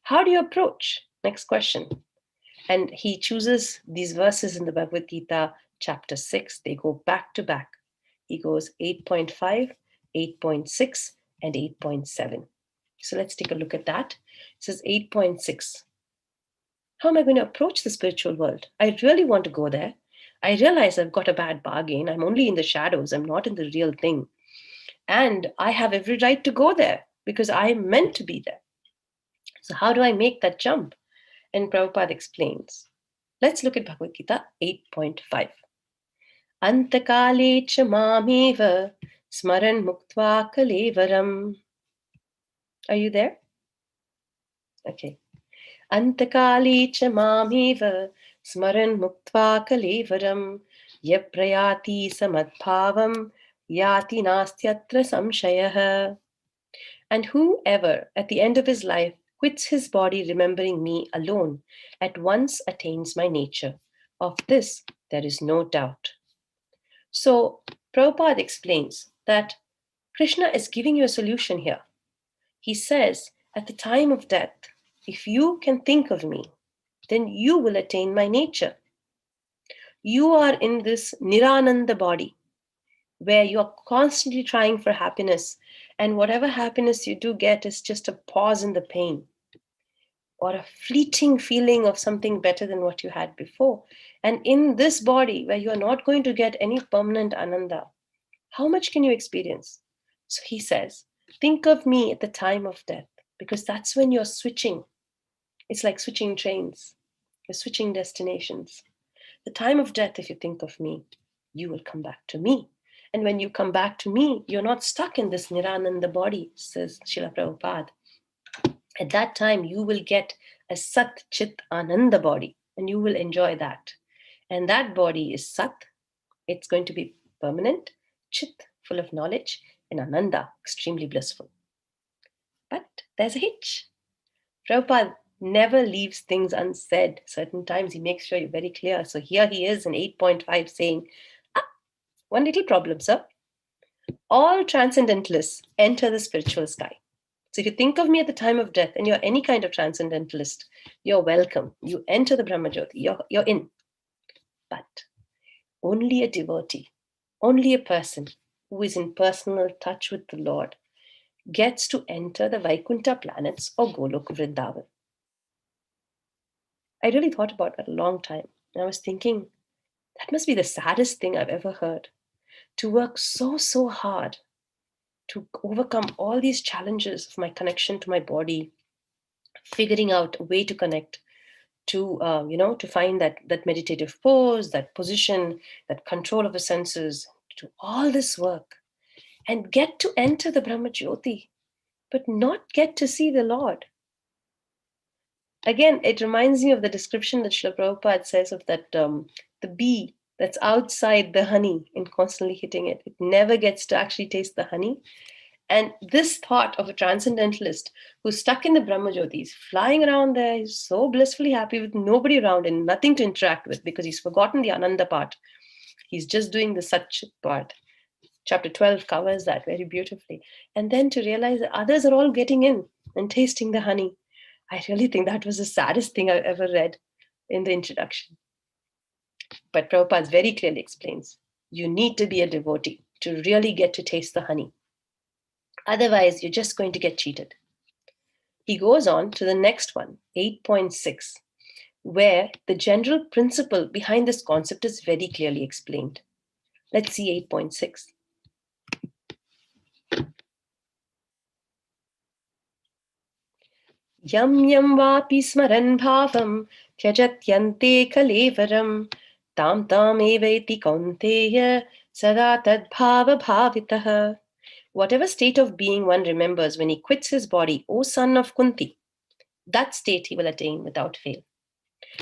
how do you approach? Next question. And he chooses these verses in the Bhagavad-Gita, chapter 6. They go back to back. He goes 8.5, 8.6, and 8.7. So let's take a look at that. It says 8.6. How am I going to approach the spiritual world? I really want to go there. I realize I've got a bad bargain. I'm only in the shadows. I'm not in the real thing. And I have every right to go there because I'm meant to be there. So how do I make that jump? And Prabhupada explains. Let's look at Bhagavad Gita 8.5. Antakale cha mameva smaran muktva kalevaram. Are you there? Okay. Antakale cha mameva smaran muktva kalevaram yaprayati samadbhavam yati nastyatra samshayah. And whoever at the end of his life quits his body remembering me alone at once attains my nature. Of this there is no doubt. So Prabhupada explains that Krishna is giving you a solution here. He says, at the time of death, if you can think of me, then you will attain my nature. You are in this Nirananda body, where you are constantly trying for happiness, and whatever happiness you do get is just a pause in the pain, or a fleeting feeling of something better than what you had before. And in this body, where you are not going to get any permanent ananda, how much can you experience? So he says, think of me at the time of death, because that's when you're switching. It's like switching trains. You're switching destinations. The time of death, if you think of me, you will come back to me. And when you come back to me, you're not stuck in this Nirananda body, says Srila Prabhupada. At that time, you will get a Sat Chit Ananda body, and you will enjoy that. And that body is Sat. It's going to be permanent, Chit, full of knowledge, and Ananda, extremely blissful. But there's a hitch. Prabhupada never leaves things unsaid. Certain times he makes sure you're very clear. So here he is in 8.5 saying, one little problem, sir. All transcendentalists enter the spiritual sky. So if you think of me at the time of death and you're any kind of transcendentalist, you're welcome. You enter the Brahmajyoti, you're in. But only a devotee, only a person who is in personal touch with the Lord gets to enter the Vaikuntha planets or Golok Vrindavan. I really thought about that a long time. And I was thinking, that must be the saddest thing I've ever heard. To work so hard to overcome all these challenges of my connection to my body, figuring out a way to connect, to to find that meditative pose, that position, that control of the senses, to all this work, and get to enter the Brahmajyoti, but not get to see the Lord. Again, it reminds me of the description that Srila Prabhupada says of that the bee that's outside the honey and constantly hitting it. It never gets to actually taste the honey. And this thought of a transcendentalist who's stuck in the Brahmajyoti, he's flying around there, he's so blissfully happy with nobody around and nothing to interact with because he's forgotten the Ananda part. He's just doing the Satchit part. Chapter 12 covers that very beautifully. And then to realize that others are all getting in and tasting the honey. I really think that was the saddest thing I've ever read in the introduction. But Prabhupada very clearly explains, you need to be a devotee to really get to taste the honey. Otherwise, you're just going to get cheated. He goes on to the next one, 8.6, where the general principle behind this concept is very clearly explained. Let's see 8.6. Yam yam vapi smaran bhavam tyajatyante kalevaram tam tam evaiti kaunteya sada tad bhava bhavitaha. Whatever state of being one remembers when he quits his body, O son of Kunti, that state he will attain without fail.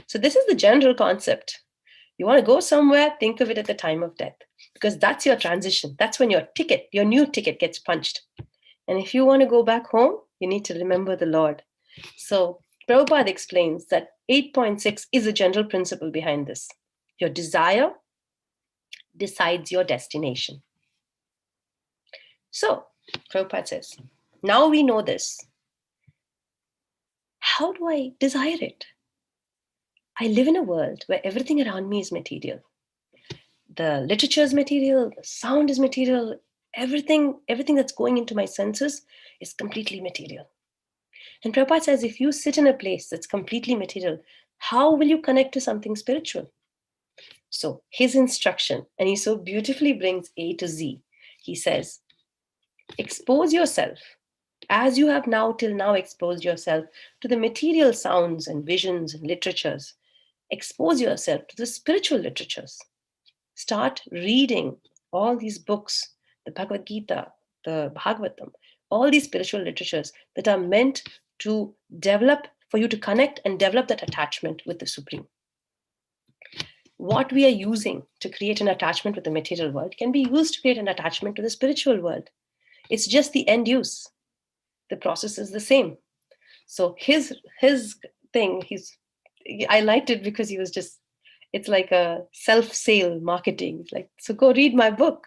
So this is the general concept. You want to go somewhere, think of it at the time of death, because that's your transition. That's when your new ticket gets punched. And if you want to go back home, you need to remember the Lord. So Prabhupada explains that 8.6 is a general principle behind this. Your desire decides your destination. So Prabhupada says, now we know this. How do I desire it? I live in a world where everything around me is material. The literature is material, the sound is material, everything that's going into my senses is completely material. And Prabhupada says, if you sit in a place that's completely material, how will you connect to something spiritual? So his instruction, and he so beautifully brings A to Z, he says, expose yourself as you have till now exposed yourself to the material sounds and visions and literatures. Expose yourself to the spiritual literatures. Start reading all these books, the Bhagavad-Gita, the Bhagavatam, all these spiritual literatures that are meant to develop, for you to connect and develop that attachment with the Supreme. What we are using to create an attachment with the material world can be used to create an attachment to the spiritual world. It's just the end use. The process is the same. So his thing, I liked it because he was just, it's like a self-sale marketing. It's like, so go read my book.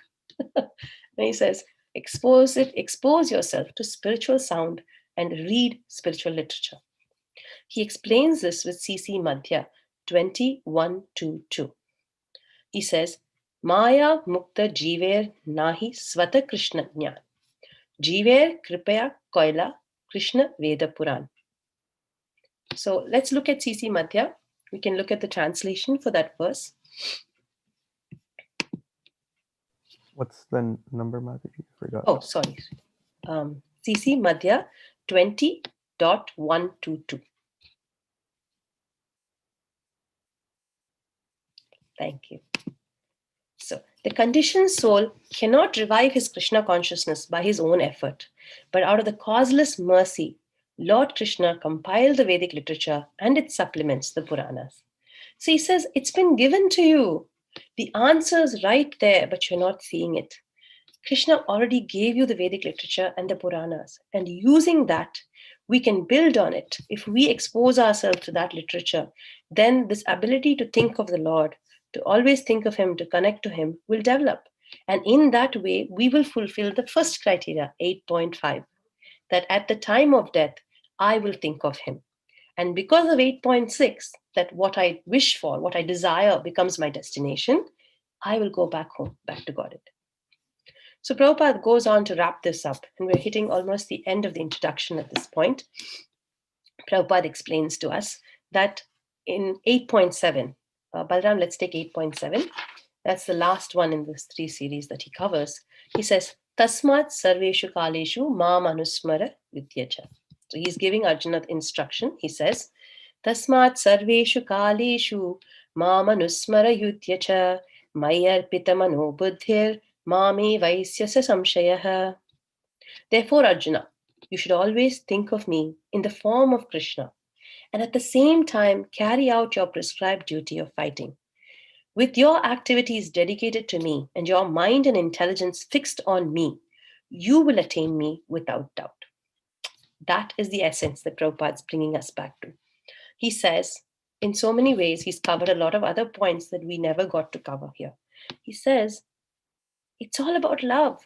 And he says, expose yourself to spiritual sound and read spiritual literature. He explains this with CC Madhya 21:2. He says, Maya mukta jiver nahi svata Krishna jnana. Jiver kripaya koila Krishna Veda Puran. So let's look at CC Madhya. We can look at the translation for that verse. What's the number, Madhya? You forgot. Oh, sorry. CC Madhya 20.122. Thank you. So the conditioned soul cannot revive his Krishna consciousness by his own effort, but out of the causeless mercy, Lord Krishna compiled the Vedic literature and its supplements, the Puranas. So he says, it's been given to you. The answer is right there, but you're not seeing it. Krishna already gave you the Vedic literature and the Puranas, and using that, we can build on it. If we expose ourselves to that literature, then this ability to think of the Lord, to always think of him, to connect to him, will develop. And in that way, we will fulfill the first criteria, 8.5, that at the time of death, I will think of him. And because of 8.6, that what I wish for, what I desire becomes my destination, I will go back home, back to Godhead. So Prabhupada goes on to wrap this up, and we're hitting almost the end of the introduction at this point. Prabhupada explains to us that in 8.7, Balaram, let's take 8.7. That's the last one in this 3 series that he covers. He says, Tasmat sarveshu kaleshu mam anusmara vidyacha. So he's giving Arjuna instruction. He says, Tasmat sarveshu kaleshu mam anusmara yudyacha mayarpita mano buddhir mame vaisyasa samshayah. Therefore, Arjuna, you should always think of me in the form of Krishna, and at the same time carry out your prescribed duty of fighting. With your activities dedicated to me and your mind and intelligence fixed on me, you will attain me without doubt. That is the essence that Prabhupada is bringing us back to. He says, in so many ways, he's covered a lot of other points that we never got to cover here. He says, it's all about love.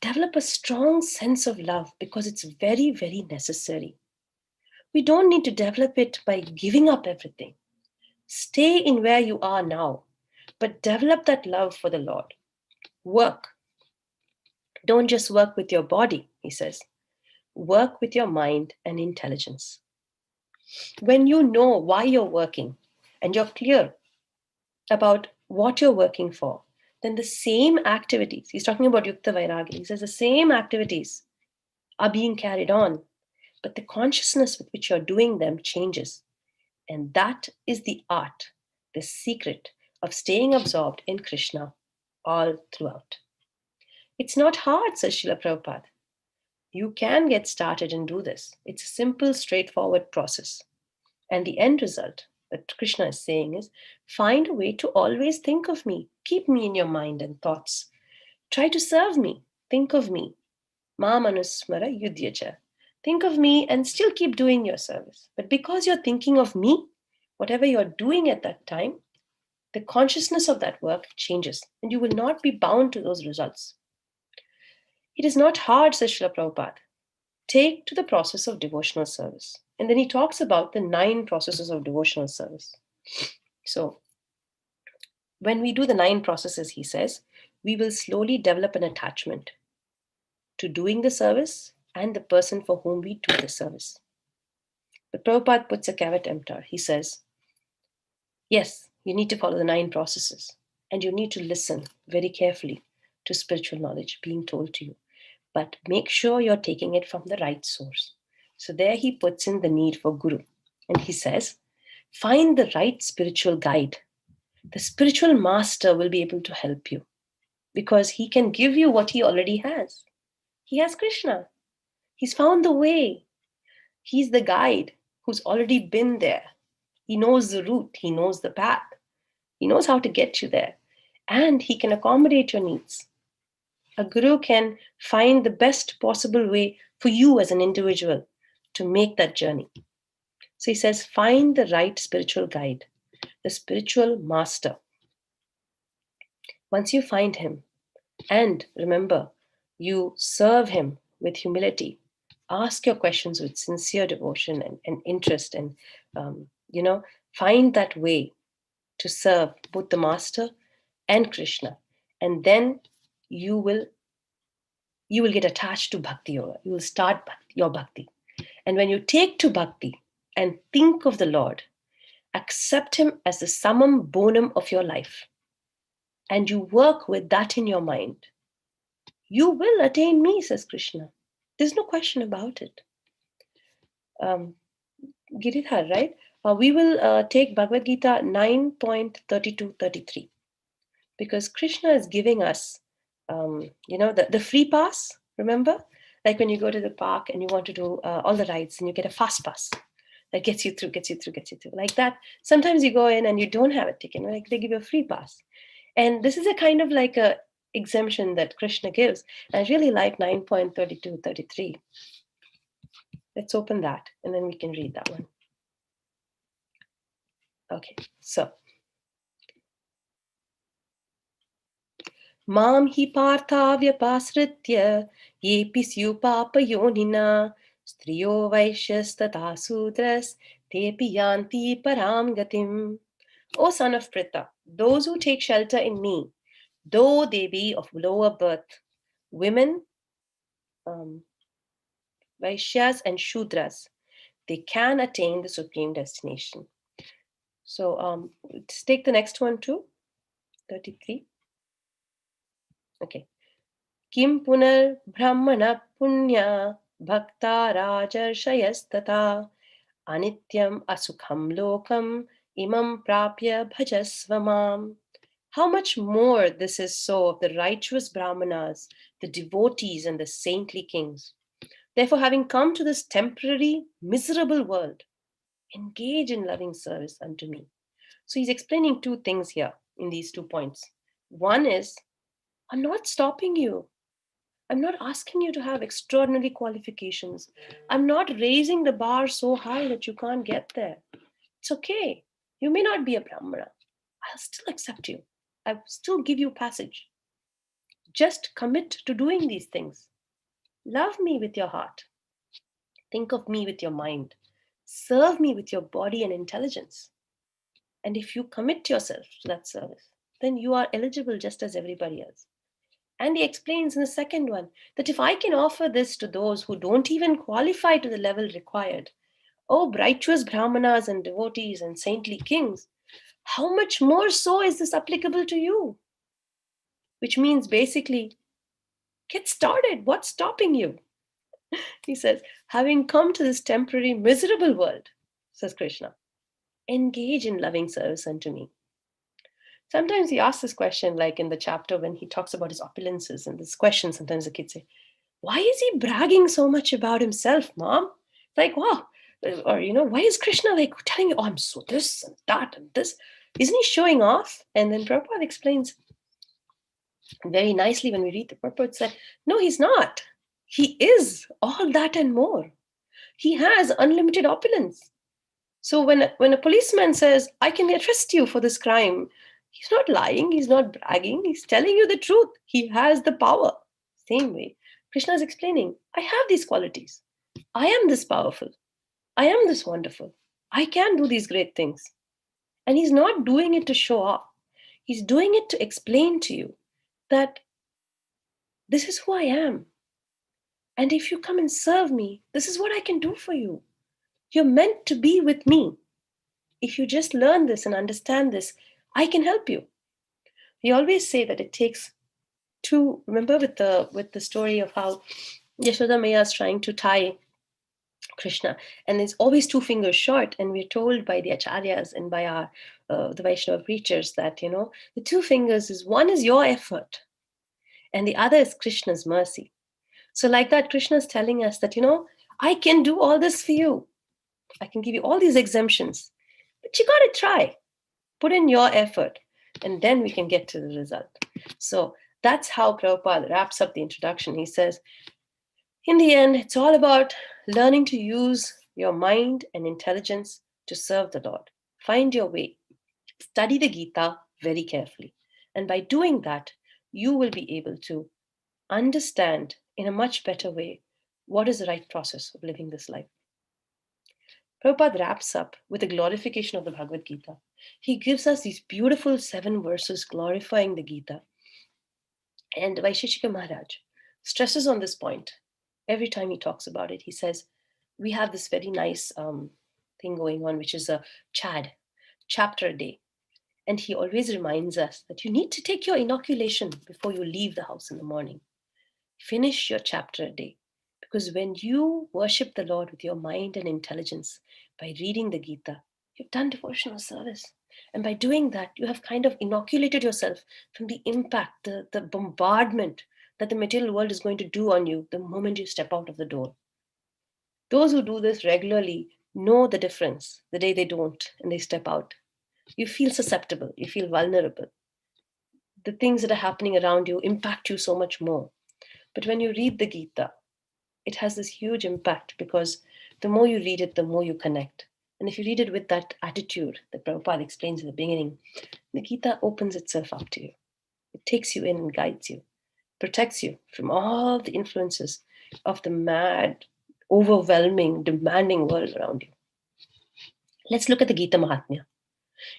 Develop a strong sense of love because it's very, very necessary. We don't need to develop it by giving up everything. Stay in where you are now, but develop that love for the Lord. Work. Don't just work with your body, he says. Work with your mind and intelligence. When you know why you're working and you're clear about what you're working for, then the same activities, he's talking about Yukta Vairagya, he says the same activities are being carried on, but the consciousness with which you're doing them changes. And that is the art, the secret of staying absorbed in Krishna all throughout. It's not hard, says Srila Prabhupada. You can get started and do this. It's a simple, straightforward process. And the end result that Krishna is saying is, find a way to always think of me. Keep me in your mind and thoughts. Try to serve me. Think of me. Ma manusmara yudhyacha. Think of me and still keep doing your service. But because you're thinking of me, whatever you're doing at that time, the consciousness of that work changes and you will not be bound to those results. It is not hard, says Srila Prabhupada. Take to the process of devotional service. And then he talks about the 9 processes of devotional service. So, when we do the 9 processes, he says, we will slowly develop an attachment to doing the service and the person for whom we do the service. But Prabhupada puts a caveat emptor. He says, yes, you need to follow the 9 processes and you need to listen very carefully to spiritual knowledge being told to you. But make sure you're taking it from the right source. So there he puts in the need for guru. And he says, find the right spiritual guide. The spiritual master will be able to help you because he can give you what he already has. He has Krishna. He's found the way. He's the guide who's already been there. He knows the route. He knows the path. He knows how to get you there. And he can accommodate your needs. A guru can find the best possible way for you as an individual to make that journey. So he says, find the right spiritual guide, the spiritual master. Once you find him, and remember, you serve him with humility, ask your questions with sincere devotion and interest, and find that way to serve both the master and Krishna. And then you will get attached to bhakti yoga. You will start your bhakti. And when you take to bhakti and think of the Lord, accept him as the summum bonum of your life, and you work with that in your mind, you will attain me, says Krishna. There's no question about it. Giridhar, right? We will take Bhagavad-Gita 9.32-33 because Krishna is giving us, the free pass, remember? Like when you go to the park and you want to do all the rides and you get a fast pass that gets you through. Like that, sometimes you go in and you don't have a ticket, like they give you a free pass. And this is a kind of like a exemption that Krishna gives. And I really like 9.32-33. Let's open that and then we can read that one. Okay, so. Mam hi parthavya pasritya yepi syupapa yonina striyo vaishyastata sudras tepi yanti param gatim. O son of Pritha, those who take shelter in me, though they be of lower birth, women, Vaishyas and Shudras, they can attain the supreme destination. So let's take the next one too, 33. Okay. Kim punar brahmana punya bhakta rajarshayastata anityam asukham lokam imam prapya bhajasvamam. How much more this is so of the righteous brahmanas, the devotees and the saintly kings. Therefore, having come to this temporary, miserable world, engage in loving service unto me. So he's explaining 2 things here in these 2 points. One is, I'm not stopping you. I'm not asking you to have extraordinary qualifications. I'm not raising the bar so high that you can't get there. It's okay. You may not be a Brahmana. I'll still accept you. I'll still give you passage. Just commit to doing these things. Love me with your heart. Think of me with your mind. Serve me with your body and intelligence. And if you commit yourself to that service, then you are eligible just as everybody else. And he explains in the second one that if I can offer this to those who don't even qualify to the level required, oh, righteous brahmanas and devotees and saintly kings, how much more so is this applicable to you? Which means basically, get started. What's stopping you? He says, having come to this temporary, miserable world, says Krishna, engage in loving service unto me. Sometimes he asks this question, like in the chapter when he talks about his opulences, and this question sometimes the kids say, why is he bragging so much about himself, Mom? It's like, wow. Or, why is Krishna like telling you, oh, I'm so this and that and this? Isn't he showing off? And then Prabhupada explains very nicely when we read the purport, said, no, he's not. He is all that and more. He has unlimited opulence. So when a policeman says, I can arrest you for this crime, he's not lying, he's not bragging, he's telling you the truth. He has the power. Same way, Krishna is explaining, I have these qualities. I am this powerful. I am this wonderful. I can do these great things. And he's not doing it to show off. He's doing it to explain to you that this is who I am. And if you come and serve me, this is what I can do for you. You're meant to be with me. If you just learn this and understand this, I can help you. We always say that it takes two. Remember with the story of how Yashoda Maya is trying to tie Krishna, and there's always two fingers short, and we're told by the acharyas and by our the Vaishnava preachers that the two fingers is one is your effort, and the other is Krishna's mercy. So like that, Krishna is telling us that I can do all this for you. I can give you all these exemptions, but you got to try. Put in your effort, and then we can get to the result. So that's how Prabhupada wraps up the introduction. He says, in the end, it's all about learning to use your mind and intelligence to serve the Lord. Find your way. Study the Gita very carefully. And by doing that, you will be able to understand in a much better way what is the right process of living this life. Prabhupada wraps up with the glorification of the Bhagavad-Gita. He gives us these beautiful 7 verses glorifying the Gita. And Vaisheshika Maharaj stresses on this point every time he talks about it. He says, we have this very nice thing going on, which is a chapter a day. And he always reminds us that you need to take your inoculation before you leave the house in the morning. Finish your chapter a day. Because when you worship the Lord with your mind and intelligence by reading the Gita, you've done devotional service. And by doing that, you have kind of inoculated yourself from the impact, the bombardment that the material world is going to do on you the moment you step out of the door. Those who do this regularly know the difference the day they don't and they step out. You feel susceptible, you feel vulnerable. The things that are happening around you impact you so much more. But when you read the Gita, it has this huge impact because the more you read it, the more you connect. And if you read it with that attitude that Prabhupada explains in the beginning, the Gita opens itself up to you. It takes you in and guides you, protects you from all the influences of the mad, overwhelming, demanding world around you. Let's look at the Gita Mahatmya.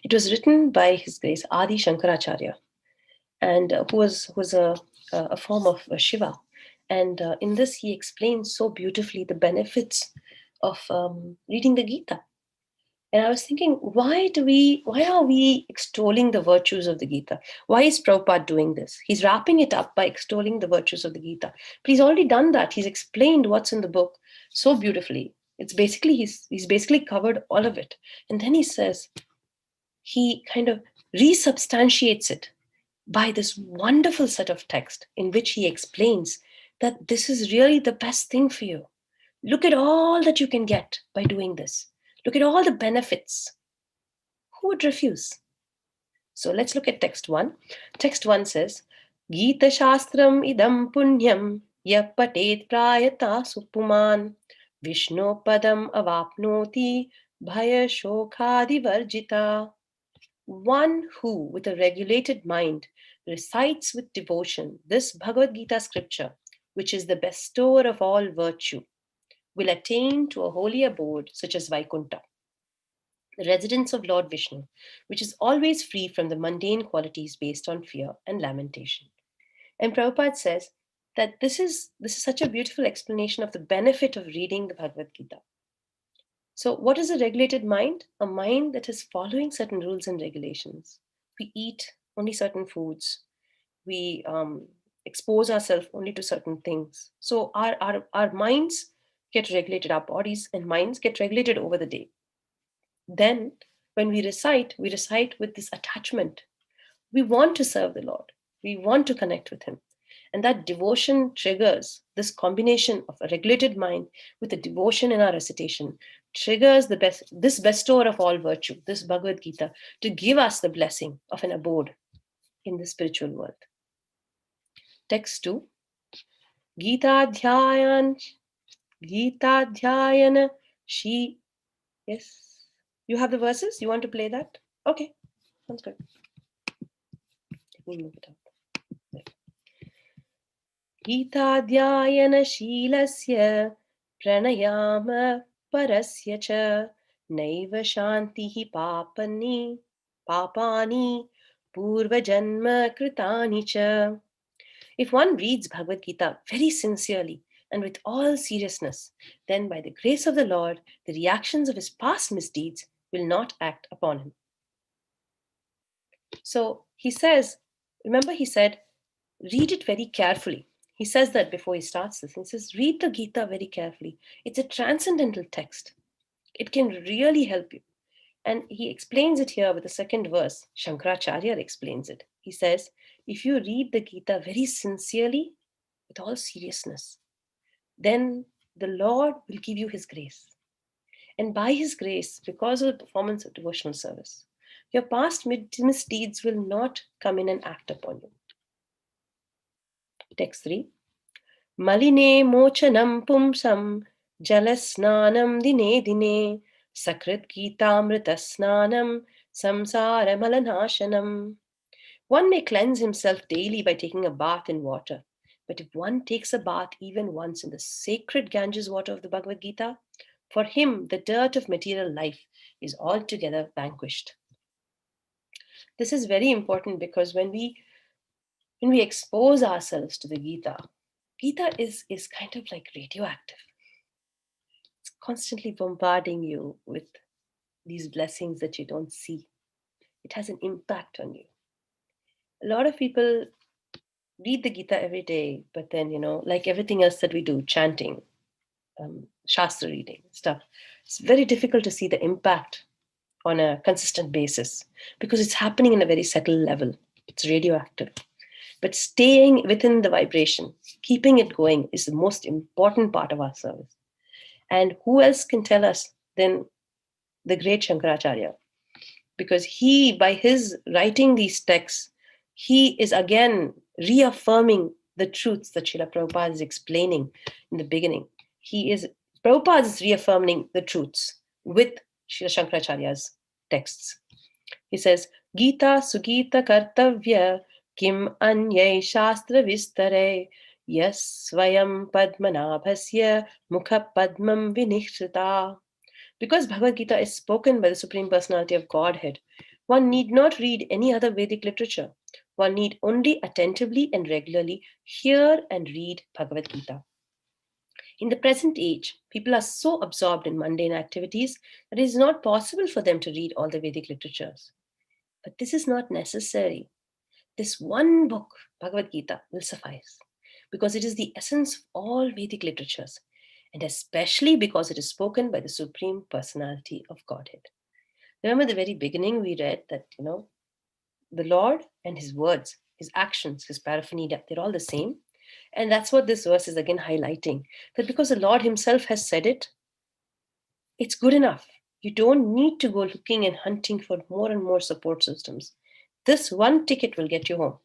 It was written by His Grace Adi Shankaracharya, and who was a form of Shiva. And in this, he explains so beautifully the benefits of reading the Gita. And I was thinking, why are we extolling the virtues of the Gita? Why is Prabhupada doing this? He's wrapping it up by extolling the virtues of the Gita. But he's already done that. He's explained what's in the book so beautifully. It's basically, he's basically covered all of it. And then he says, he kind of resubstantiates it by this wonderful set of text in which he explains that this is really the best thing for you. Look at all that you can get by doing this. Look at all the benefits. Who would refuse? So let's look at text 1. Text 1 says, Gita Shastram idam punyam yapatet prayata supuman Vishnu padam avapnoti bhaya shokhadi varjita. One who, with a regulated mind, recites with devotion this Bhagavad-Gita scripture, which is the bestower of all virtue, will attain to a holy abode such as Vaikuntha, the residence of Lord Vishnu, which is always free from the mundane qualities based on fear and lamentation. And Prabhupada says that this is such a beautiful explanation of the benefit of reading the Bhagavad Gita. So what is a regulated mind? A mind that is following certain rules and regulations. We eat only certain foods. We expose ourselves only to certain things. So our minds get regulated, our bodies and minds get regulated over the day. Then when we recite with this attachment. We want to serve the Lord. We want to connect with Him. And that devotion triggers this combination of a regulated mind with a devotion in our recitation, triggers this bestower of all virtue, this Bhagavad Gita, to give us the blessing of an abode in the spiritual world. Text 2. Gita Dhyayana Shi. Yes. You have the verses? You want to play that? Okay. Sounds good. Let me move it up. गीताध्यायनशीलस्य प्रणयाम परस्य च नैव शान्तिः पापानि पूर्वजन्म कृतानि च. If one reads Bhagavad Gita very sincerely and with all seriousness, then by the grace of the Lord, the reactions of his past misdeeds will not act upon him. So he says, remember he said, read it very carefully. He says that before he starts this. He says, read the Gita very carefully. It's a transcendental text. It can really help you. And he explains it here with the second verse. Shankaracharya explains it. He says, if you read the Gita very sincerely, with all seriousness, then the Lord will give you his grace. And by his grace, because of the performance of devotional service, your past misdeeds will not come in and act upon you. Text 3. Maline mochanam pumsam jalasnanam dine dine sakrit gitamrita snanam samsara malanashanam. One may cleanse himself daily by taking a bath in water. But if one takes a bath even once in the sacred Ganges water of the Bhagavad Gita, for him the dirt of material life is altogether vanquished. This is very important because when we expose ourselves to the Gita, Gita is kind of like radioactive. It's constantly bombarding you with these blessings that you don't see. It has an impact on you. A lot of people read the Gita every day, but then, like everything else that we do, chanting, Shastra reading, stuff, it's very difficult to see the impact on a consistent basis because it's happening in a very subtle level. It's radioactive. But staying within the vibration, keeping it going is the most important part of our service. And who else can tell us than the great Shankaracharya? Because he, by his writing these texts, he is again reaffirming the truths that Srila Prabhupada is explaining in the beginning. Prabhupada is reaffirming the truths with Srila Shankaracharya's texts. He says, Gita Sugita Kartavya Kim Anyay Shastra Vistare Yas Svayam Padmanabhasya Mukha Padmam Vinishrita. Because Bhagavad Gita is spoken by the Supreme Personality of Godhead, one need not read any other Vedic literature. One need only attentively and regularly hear and read Bhagavad Gita. In the present age, people are so absorbed in mundane activities that it is not possible for them to read all the Vedic literatures. But this is not necessary. This one book, Bhagavad Gita, will suffice because it is the essence of all Vedic literatures, and especially because it is spoken by the Supreme Personality of Godhead. Remember the very beginning we read that, the Lord and his words, his actions, his paraphernalia, they're all the same. And that's what this verse is again highlighting, that because the Lord himself has said it, it's good enough. You don't need to go looking and hunting for more and more support systems. This one ticket will get you home.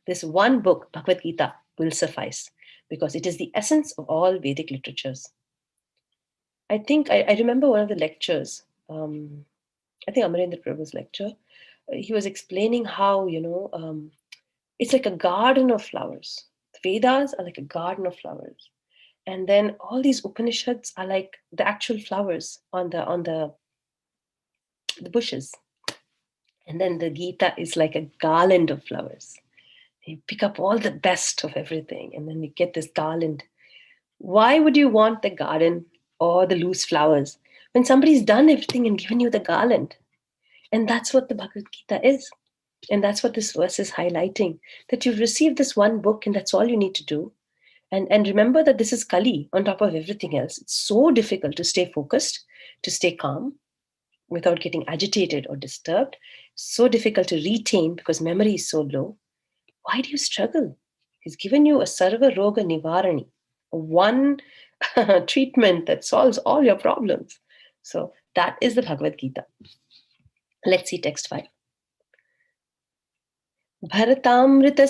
This one book, Bhagavad Gita, will suffice because it is the essence of all Vedic literatures. I think I remember one of the lectures, I think Amarendra Prabhu's lecture, he was explaining how, it's like a garden of flowers. The Vedas are like a garden of flowers. And then all these Upanishads are like the actual flowers on the bushes. And then the Gita is like a garland of flowers. You pick up all the best of everything, and then you get this garland. Why would you want the garden or the loose flowers when somebody's done everything and given you the garland? And that's what the Bhagavad Gita is. And that's what this verse is highlighting, that you've received this one book and that's all you need to do. And remember that this is Kali on top of everything else. It's so difficult to stay focused, to stay calm without getting agitated or disturbed. So difficult to retain because memory is so low. Why do you struggle? He's given you a Sarva Roga Nivarani, one treatment that solves all your problems. So that is the Bhagavad Gita. Let's see text 5. Bharatamrita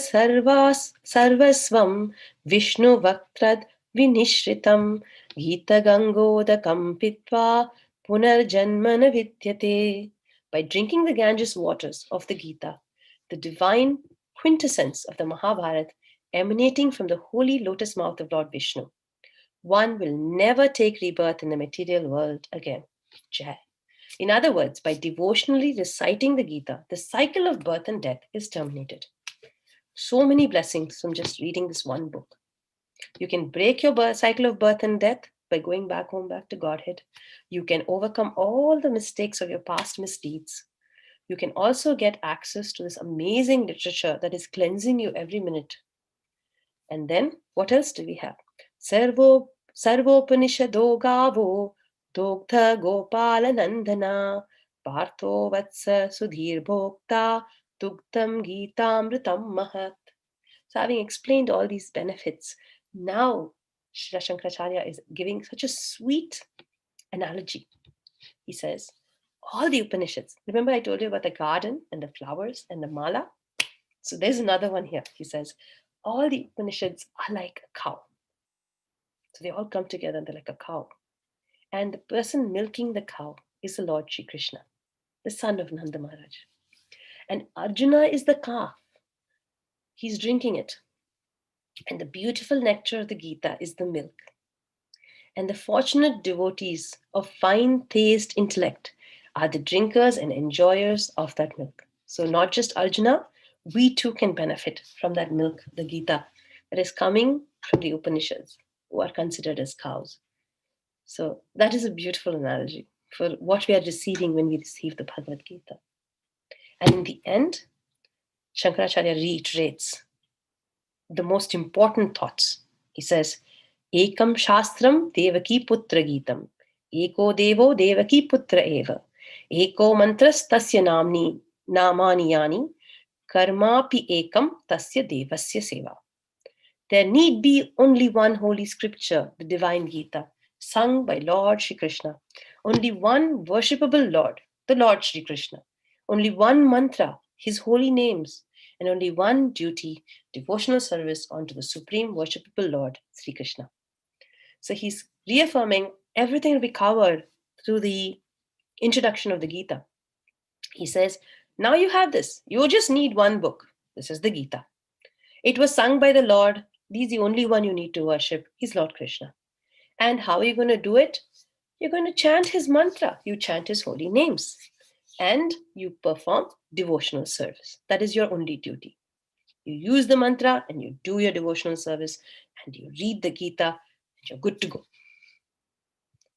sarvasvam Vishnu Vaktrad Vinishritam Gita Gangodakam Pitva Punarjanmana Vidyate. By drinking the Ganges waters of the Gita, the divine quintessence of the Mahabharata emanating from the holy lotus mouth of Lord Vishnu, one will never take rebirth in the material world again. Jai. In other words, by devotionally reciting the Gita, the cycle of birth and death is terminated. So many blessings from just reading this one book. You can break your cycle of birth and death by going back home, back to Godhead. You can overcome all the mistakes of your past misdeeds. You can also get access to this amazing literature that is cleansing you every minute. And then, what else do we have? Sarvopanishado gavo Dogdha Gopala Nandana Partho Vatsa Sudhir Bhokta Dugdam Gitamritam Mahat. So having explained all these benefits, now Srila Shankaracharya is giving such a sweet analogy. He says, all the Upanishads, remember I told you about the garden and the flowers and the mala? So there's another one here. He says, all the Upanishads are like a cow. So they all come together and they're like a cow. And the person milking the cow is the Lord Shri Krishna, the son of Nanda Maharaj. And Arjuna is the calf. He's drinking it. And the beautiful nectar of the Gita is the milk. And the fortunate devotees of fine taste intellect are the drinkers and enjoyers of that milk. So not just Arjuna, we too can benefit from that milk, the Gita, that is coming from the Upanishads, who are considered as cows. So that is a beautiful analogy for what we are receiving when we receive the Bhagavad Gita. And in the end, Shankaracharya reiterates the most important thoughts. He says, Ekam Shastram Devaki Putra Gitam, Eko Devo Devaki Putra Eva, Eko Mantras Tasya Namani Yani, Karmapi Ekam Tasya Devasya Seva. There need be only one holy scripture, the divine Gita, sung by Lord Shri Krishna. Only one worshipable Lord, the Lord Shri Krishna. Only one mantra, his holy names. And only one duty, devotional service unto the supreme worshipable Lord, Sri Krishna. So he's reaffirming everything we covered through the introduction of the Gita. He says, now you have this. You just need one book. This is the Gita. It was sung by the Lord. He's the only one you need to worship. He's Lord Krishna. And how are you going to do it? You're going to chant his mantra. You chant his holy names. And you perform devotional service. That is your only duty. You use the mantra and you do your devotional service and you read the Gita and you're good to go.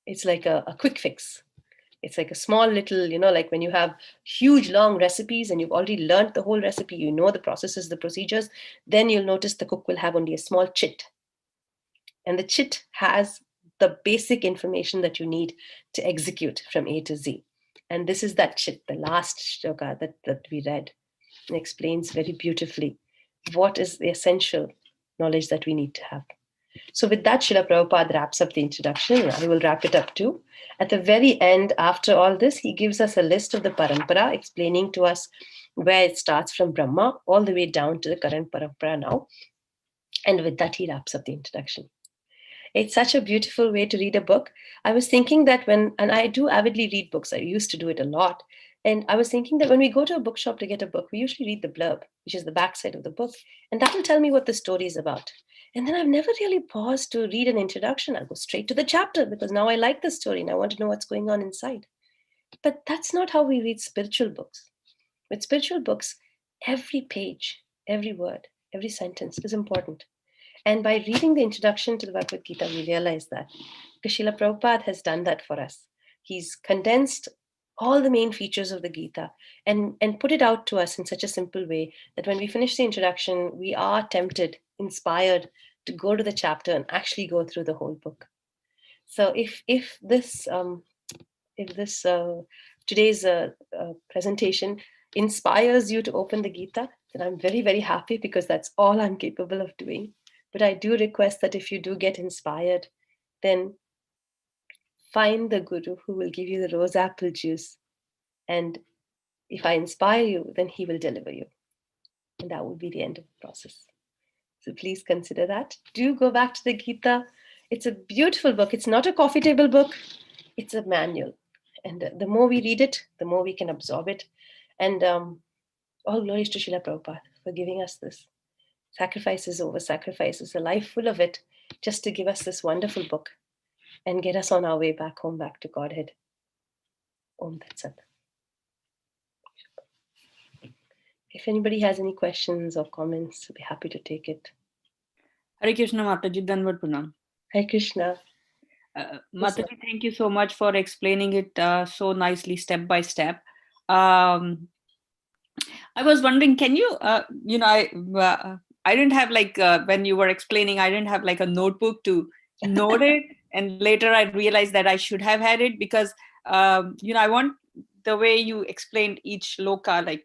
It's like a quick fix. It's like a small little, like when you have huge long recipes and you've already learned the whole recipe, you know the processes, the procedures, then you'll notice the cook will have only a small chit. And the chit has the basic information that you need to execute from A to Z. And this is that chit, the last shloka that we read, and explains very beautifully what is the essential knowledge that we need to have. So with that, Srila Prabhupada wraps up the introduction. I will wrap it up too. At the very end, after all this, he gives us a list of the parampara, explaining to us where it starts from Brahma all the way down to the current parampara now. And with that, he wraps up the introduction. It's such a beautiful way to read a book. I was thinking that and I do avidly read books. I used to do it a lot. And I was thinking that when we go to a bookshop to get a book, we usually read the blurb, which is the backside of the book. And that will tell me what the story is about. And then I've never really paused to read an introduction. I'll go straight to the chapter because now I like the story and I want to know what's going on inside. But that's not how we read spiritual books. With spiritual books, every page, every word, every sentence is important. And by reading the introduction to the Bhagavad Gita, we realize that. Because Srila Prabhupada has done that for us. He's condensed all the main features of the Gita and put it out to us in such a simple way that when we finish the introduction, we are tempted, inspired to go to the chapter and actually go through the whole book. So if this today's presentation inspires you to open the Gita, then I'm very, very happy because that's all I'm capable of doing. But I do request that if you do get inspired, then find the Guru who will give you the rose apple juice. And if I inspire you, then he will deliver you. And that will be the end of the process. So please consider that. Do go back to the Gita. It's a beautiful book. It's not a coffee table book. It's a manual. And the more we read it, the more we can absorb it. And all glories to Srila Prabhupada for giving us this. Sacrifices over sacrifices, a life full of it, just to give us this wonderful book and get us on our way back home, back to Godhead. Om Tat Sat. If anybody has any questions or comments, I'll be happy to take it. Hare Krishna, Mataji, Danvat Pranam. Hare Krishna. Mataji, thank you so much for explaining it so nicely, step by step. I was wondering, can you, I didn't have when you were explaining, I didn't have a notebook to note it. And later I realized that I should have had it because, I want the way you explained each loka,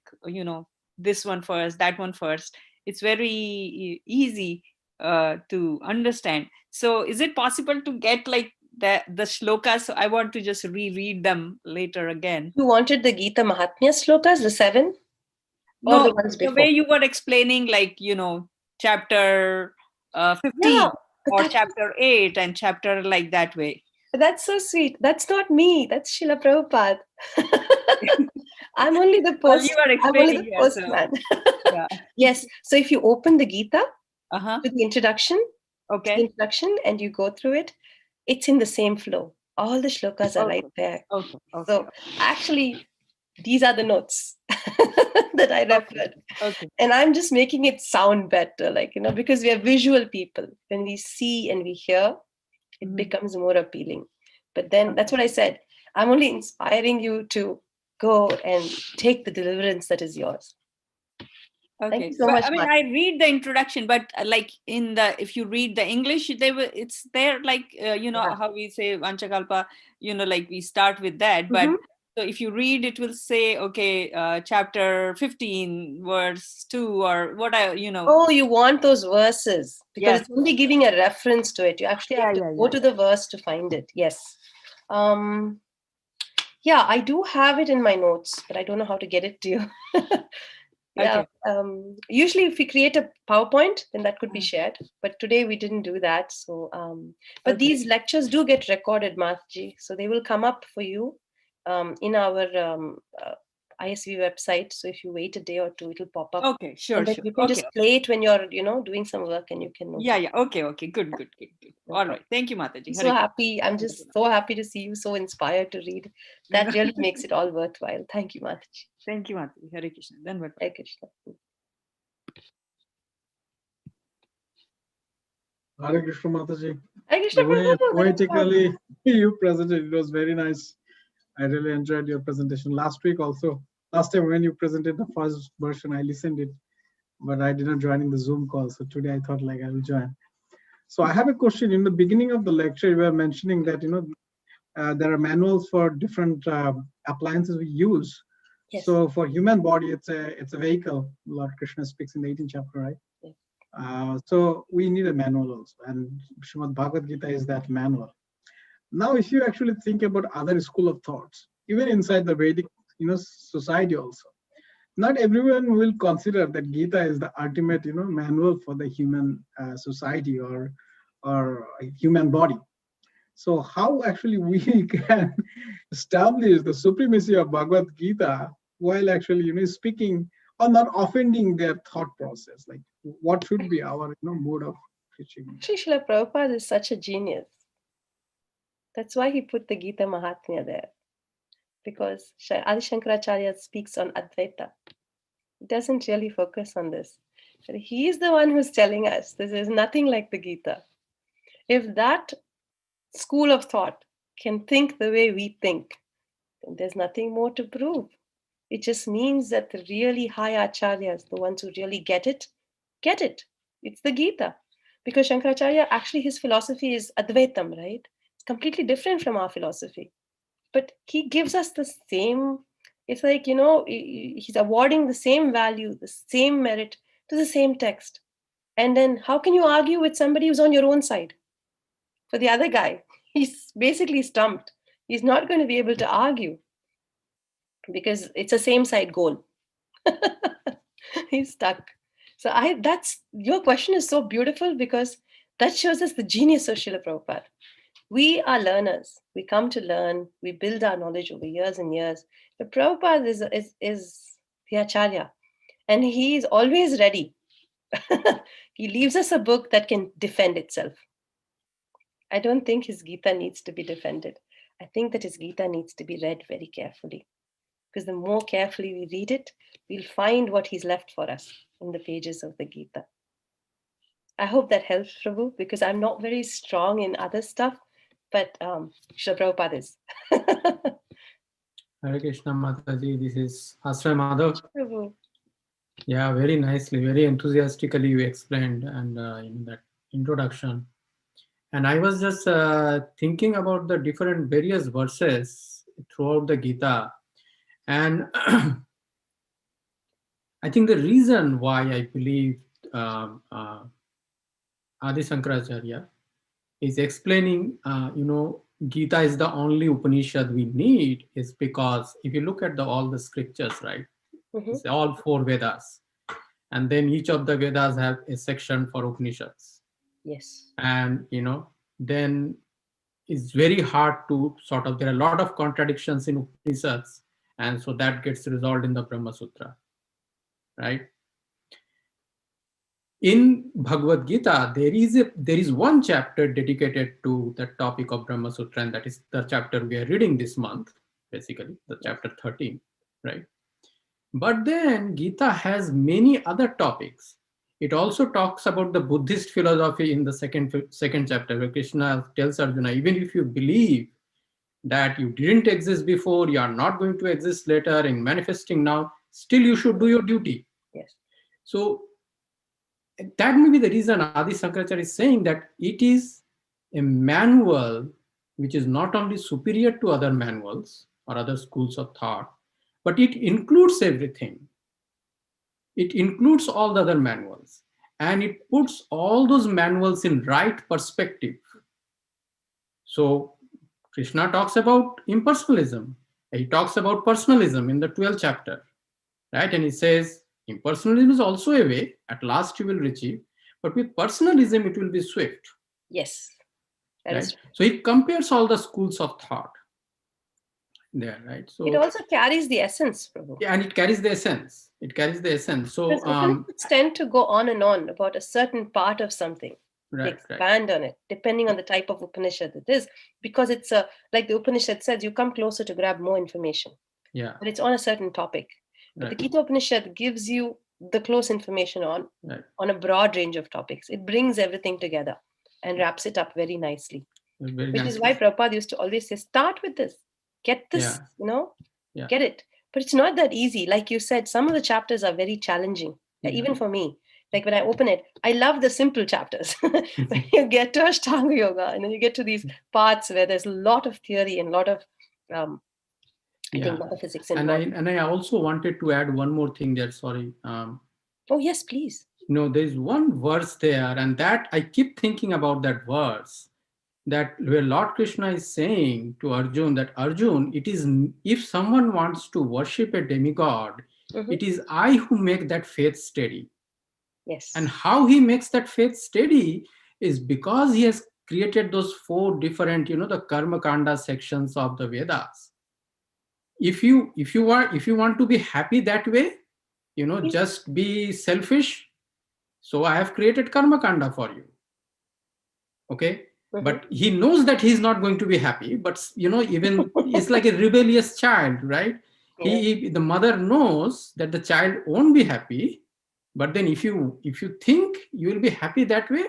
this one first, that one first. It's very easy to understand. So is it possible to get the shlokas? So I want to just reread them later again. You wanted the Gita Mahatmya slokas, the 7? No, the ones before? The way you were explaining, chapter 15 or chapter 8 and chapter that way. That's so sweet. That's not me. That's Srila Prabhupada. I'm only the postman. Yeah. Yes. So if you open the Gita to the introduction, and you go through it, it's in the same flow. All the shlokas are right there. Okay. So actually, these are the notes that I referred. Okay. And I'm just making it sound better, because we are visual people. When we see and we hear, it becomes more appealing. But then that's what I said. I'm only inspiring you to go and take the deliverance that is yours. Okay. Thank you so much. I read the introduction, but if you read the English, it's there how we say Vanchakalpa, we start with that. But so if you read, it will say, chapter 15, verse 2, or what Oh, you want those verses because it's only giving a reference to it. You actually have to go to the verse to find it. Yes. I do have it in my notes, but I don't know how to get it to you. Usually if we create a PowerPoint, then that could be shared. But today we didn't do that. So, but these lectures do get recorded, Mataji. So they will come up for you in our ISV website. So if you wait a day or two, it'll pop up. Okay, sure. You can just play it when you're, doing some work and you can know. Yeah. Okay. Good. All right. Thank you, Mataji. I'm so happy. I'm just so happy to see you so inspired to read. That really makes it all worthwhile. Thank you, Mataji. Thank you, Mataji. Hare Krishna. Hare Krishna. Hare Krishna, Mataji. Hare Krishna. The way poetically you presented, it was very nice. I really enjoyed your presentation. Last time when you presented the first version, I listened it, but I did not join in the Zoom call. So today I thought I will join. So I have a question. In the beginning of the lecture, you were mentioning that there are manuals for different appliances we use. Yes. So for human body, it's a vehicle. Lord Krishna speaks in the 18th chapter, right? Yes. So we need a manual also, and Srimad Bhagavad-Gita is that manual. Now, if you actually think about other school of thoughts, even inside the Vedic, society also, not everyone will consider that Gita is the ultimate, manual for the human society or human body. So how actually we can establish the supremacy of Bhagavad Gita while actually, speaking or not offending their thought process? What should be our, mode of preaching. Actually, Srila Prabhupada is such a genius. That's why he put the Gita Mahatmya there. Because Adi Shankaracharya speaks on Advaita. He doesn't really focus on this. But he is the one who's telling us this is nothing like the Gita. If that school of thought can think the way we think, then there's nothing more to prove. It just means that the really high acharyas, the ones who really get it, get it. It's the Gita. Because Shankaracharya, actually his philosophy is Advaitam, right? It's completely different from our philosophy. But he gives us the same, it's like, he's awarding the same value, the same merit to the same text. And then how can you argue with somebody who's on your own side? For the other guy, he's basically stumped. He's not going to be able to argue because it's a same side goal. He's stuck. So that's your question is so beautiful because that shows us the genius of Srila Prabhupada. We are learners. We come to learn. We build our knowledge over years and years. But Prabhupada is the Acharya, and he is always ready. He leaves us a book that can defend itself. I don't think his Gita needs to be defended. I think that his Gita needs to be read very carefully. Because the more carefully we read it, we'll find what he's left for us in the pages of the Gita. I hope that helps, Prabhu, because I'm not very strong in other stuff, but Srila Prabhupada is. Hare Krishna Mataji, this is Ashray Madhav. Prabhu. Yeah, very nicely, very enthusiastically you explained and in that introduction. And I was just thinking about the different various verses throughout the Gita. And I think the reason why I believe Adi Shankaracharya is explaining, Gita is the only Upanishad we need is because if you look at all the scriptures, right, it's all 4 Vedas. And then each of the Vedas have a section for Upanishads. Yes. And, then it's very hard to there are a lot of contradictions in Upanishads. And so that gets resolved in the Brahma Sutra, right? In Bhagavad-Gita, there is one chapter dedicated to the topic of Brahma Sutra, and that is the chapter we are reading this month, basically, the chapter 13, right? But then Gita has many other topics. It also talks about the Buddhist philosophy in the second chapter, where Krishna tells Arjuna, even if you believe that you didn't exist before, you are not going to exist later, and manifesting now, still you should do your duty. Yes. So that may be the reason Adi Shankaracharya is saying that it is a manual which is not only superior to other manuals or other schools of thought, but it includes everything. It includes all the other manuals, and it puts all those manuals in right perspective. So Krishna talks about impersonalism. He talks about personalism in the 12th chapter, right? And he says, impersonalism is also a way, at last you will reach, but with personalism, it will be swift. Yes. Right? So he compares all the schools of thought there, right? So it also carries the essence, Prabhu. Yeah, and it carries the essence. It carries the essence. So Upanishads tend to go on and on about a certain part of something. Right, they expand on it, depending on the type of Upanishad it is, because it's like the Upanishad says, you come closer to grab more information. Yeah. But it's on a certain topic. But the Gita Upanishad gives you the close information on a broad range of topics. It brings everything together and wraps it up very nicely. Which is why Prabhupada used to always say, start with this. Get this, get it. But it's not that easy. Like you said, some of the chapters are very challenging, even for me. Like when I open it, I love the simple chapters. When you get to Ashtanga Yoga, and then you get to these parts where there's a lot of theory and a lot of, I think, metaphysics involved. And I also wanted to add one more thing there, sorry. Oh, yes, please. There's one verse there, and that I keep thinking about that verse, that where Lord Krishna is saying to Arjun that, Arjun, it is, if someone wants to worship a demigod, it is I who make that faith steady. Yes. And how he makes that faith steady is because he has created those 4 different, the karma kanda sections of the Vedas. If you want to be happy that way, just be selfish. So I have created karma kanda for you. Okay. Mhm. But he knows that he's not going to be happy. But, even it's like a rebellious child, right? The mother knows that the child won't be happy. But then if you think you will be happy that way,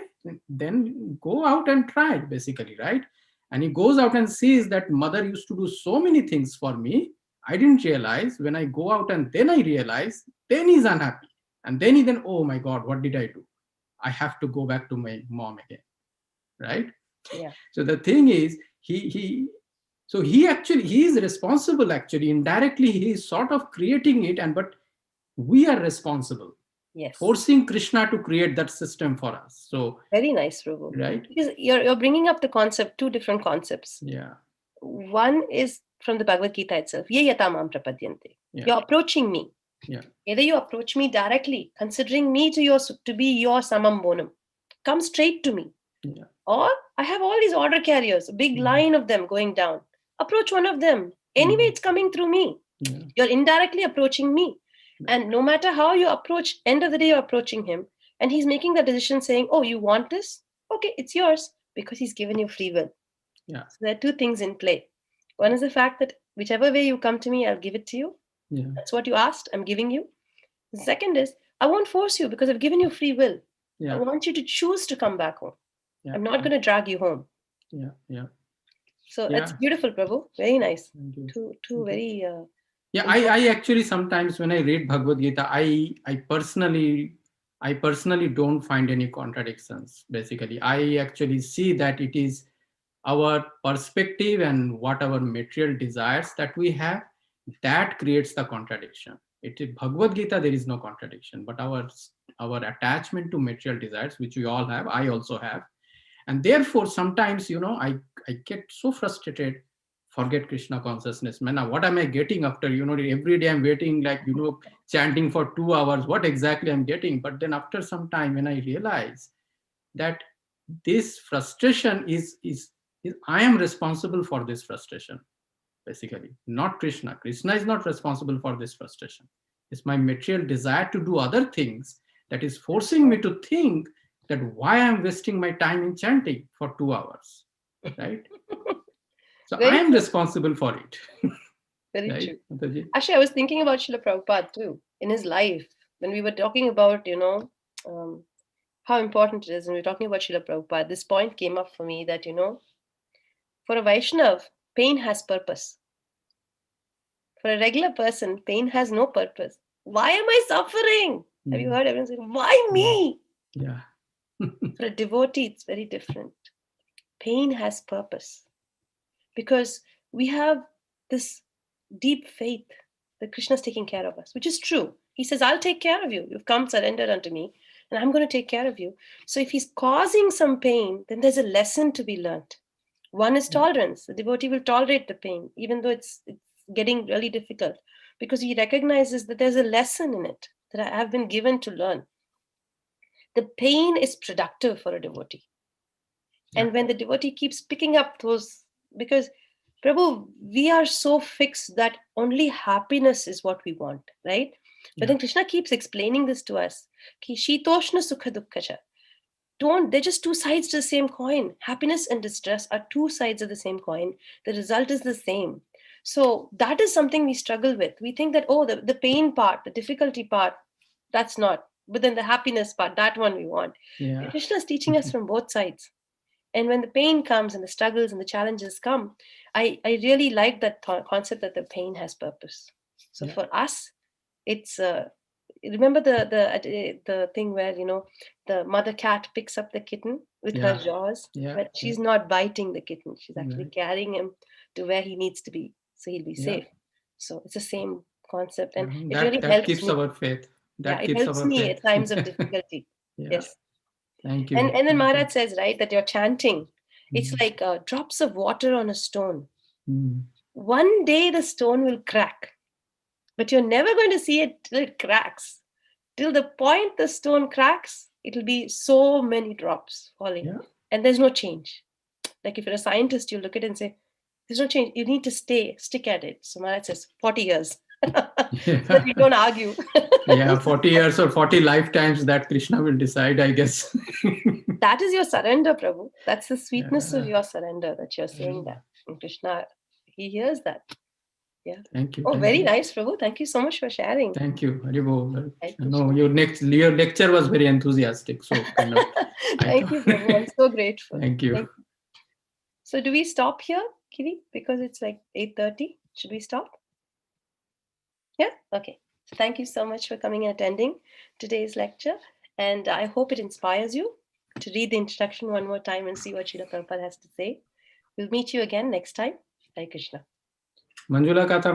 then go out and try it, basically, right? And he goes out and sees that mother used to do so many things for me. I didn't realize. When I go out and then I realize, then he's unhappy. And then, oh my God, what did I do? I have to go back to my mom again, right? Yeah. So the thing is, he is responsible, actually. Indirectly, he is sort of creating it, but we are responsible. Yes. Forcing Krishna to create that system for us. So very nice, Prabhu. Right. Because you're bringing up the concept, two different concepts. Yeah. One is from the Bhagavad-Gita itself. Ye yata mam prapadyante. Yeah. You're approaching me. Yeah. Either you approach me directly, considering me to be your samam bonum. Come straight to me. Yeah. Or I have all these order carriers, a big line of them going down. Approach one of them. Anyway, it's coming through me. Yeah. You're indirectly approaching me. And no matter how you approach, end of the day, you're approaching him. And he's making the decision saying, oh, you want this? Okay, it's yours. Because he's given you free will. Yeah. So there are two things in play. One is the fact that whichever way you come to me, I'll give it to you. Yeah. That's what you asked. I'm giving you. The second is, I won't force you because I've given you free will. Yeah. I want you to choose to come back home. Yeah. I'm not going to drag you home. Yeah. Yeah. So Yeah. it's beautiful, Prabhu. Very nice. Thank you. Two very... Yeah, I actually sometimes when I read Bhagavad-Gita, I personally don't find any contradictions. Basically, I actually see that it is our perspective and what our material desires that we have, that creates the contradiction. In Bhagavad-Gita, there is no contradiction, but our attachment to material desires, which we all have, I also have. And therefore, sometimes, I get so frustrated. Forget Krishna consciousness. Man, what am I getting after, every day I'm waiting, like, chanting for 2 hours, what exactly I'm getting? But then after some time, when I realize that this frustration is I am responsible for this frustration, basically, not Krishna. Krishna is not responsible for this frustration. It's my material desire to do other things that is forcing me to think that why I'm wasting my time in chanting for 2 hours, right? So I am responsible for it. Very right, true. Mataji? Actually, I was thinking about Srila Prabhupada too, in his life, when we were talking about, how important it is, and we were talking about Srila Prabhupada, this point came up for me that, for a Vaishnav, pain has purpose. For a regular person, pain has no purpose. Why am I suffering? Have you heard everyone say, why me? Yeah. For a devotee, it's very different. Pain has purpose. Because we have this deep faith that Krishna is taking care of us, which is true. He says, I'll take care of you. You've come surrendered unto me, and I'm going to take care of you. So if he's causing some pain, then there's a lesson to be learned. One is tolerance. The devotee will tolerate the pain, even though it's getting really difficult, because he recognizes that there's a lesson in it that I have been given to learn. The pain is productive for a devotee. And when the devotee keeps picking up those, because Prabhu, we are so fixed that only happiness is what we want, right? But then Krishna keeps explaining this to us. Ki shitoshna sukha dukkhacha. They're just two sides to the same coin. Happiness and distress are two sides of the same coin. The result is the same. So that is something we struggle with. We think that, the pain part, the difficulty part, that's not. But then the happiness part, that one we want. Yeah. Krishna is teaching us from both sides. And when the pain comes and the struggles and the challenges come, I really like that concept that the pain has purpose. So for us, it's remember the thing where the mother cat picks up the kitten with her jaws, but she's not biting the kitten. She's actually carrying him to where he needs to be, so he'll be safe. So it's the same concept, and it really helps keeps me. Our faith. It helps me at times of difficulty. Yes. Thank you. And then Maharaj says, right, that you're chanting. It's like drops of water on a stone. One day the stone will crack, but you're never going to see it till it cracks. Till the point the stone cracks, it'll be so many drops falling, and there's no change. Like if you're a scientist, you look at it and say, there's no change. You need to stick at it. So Maharaj says 40 years. So that we don't argue. 40 years or 40 lifetimes, that Krishna will decide, I guess. that is your surrender, Prabhu. That's the sweetness of Yeah. your surrender, that you're saying that. And Krishna, he hears that. Yeah. Thank you. Oh, thank very you. nice, Prabhu. Thank you so much for sharing. Thank you. Haribol. Thank No, you. your lecture was very enthusiastic. So kind of. Thank you, Prabhu. I'm so grateful. Thank you. So do we stop here, Kiri? Because it's like 8:30. Should we stop? Yeah? Okay. So thank you so much for coming and attending today's lecture. And I hope it inspires you to read the introduction one more time and see what Srila Prabhupada has to say. We'll meet you again next time. Hare Krishna. Manjula Kantha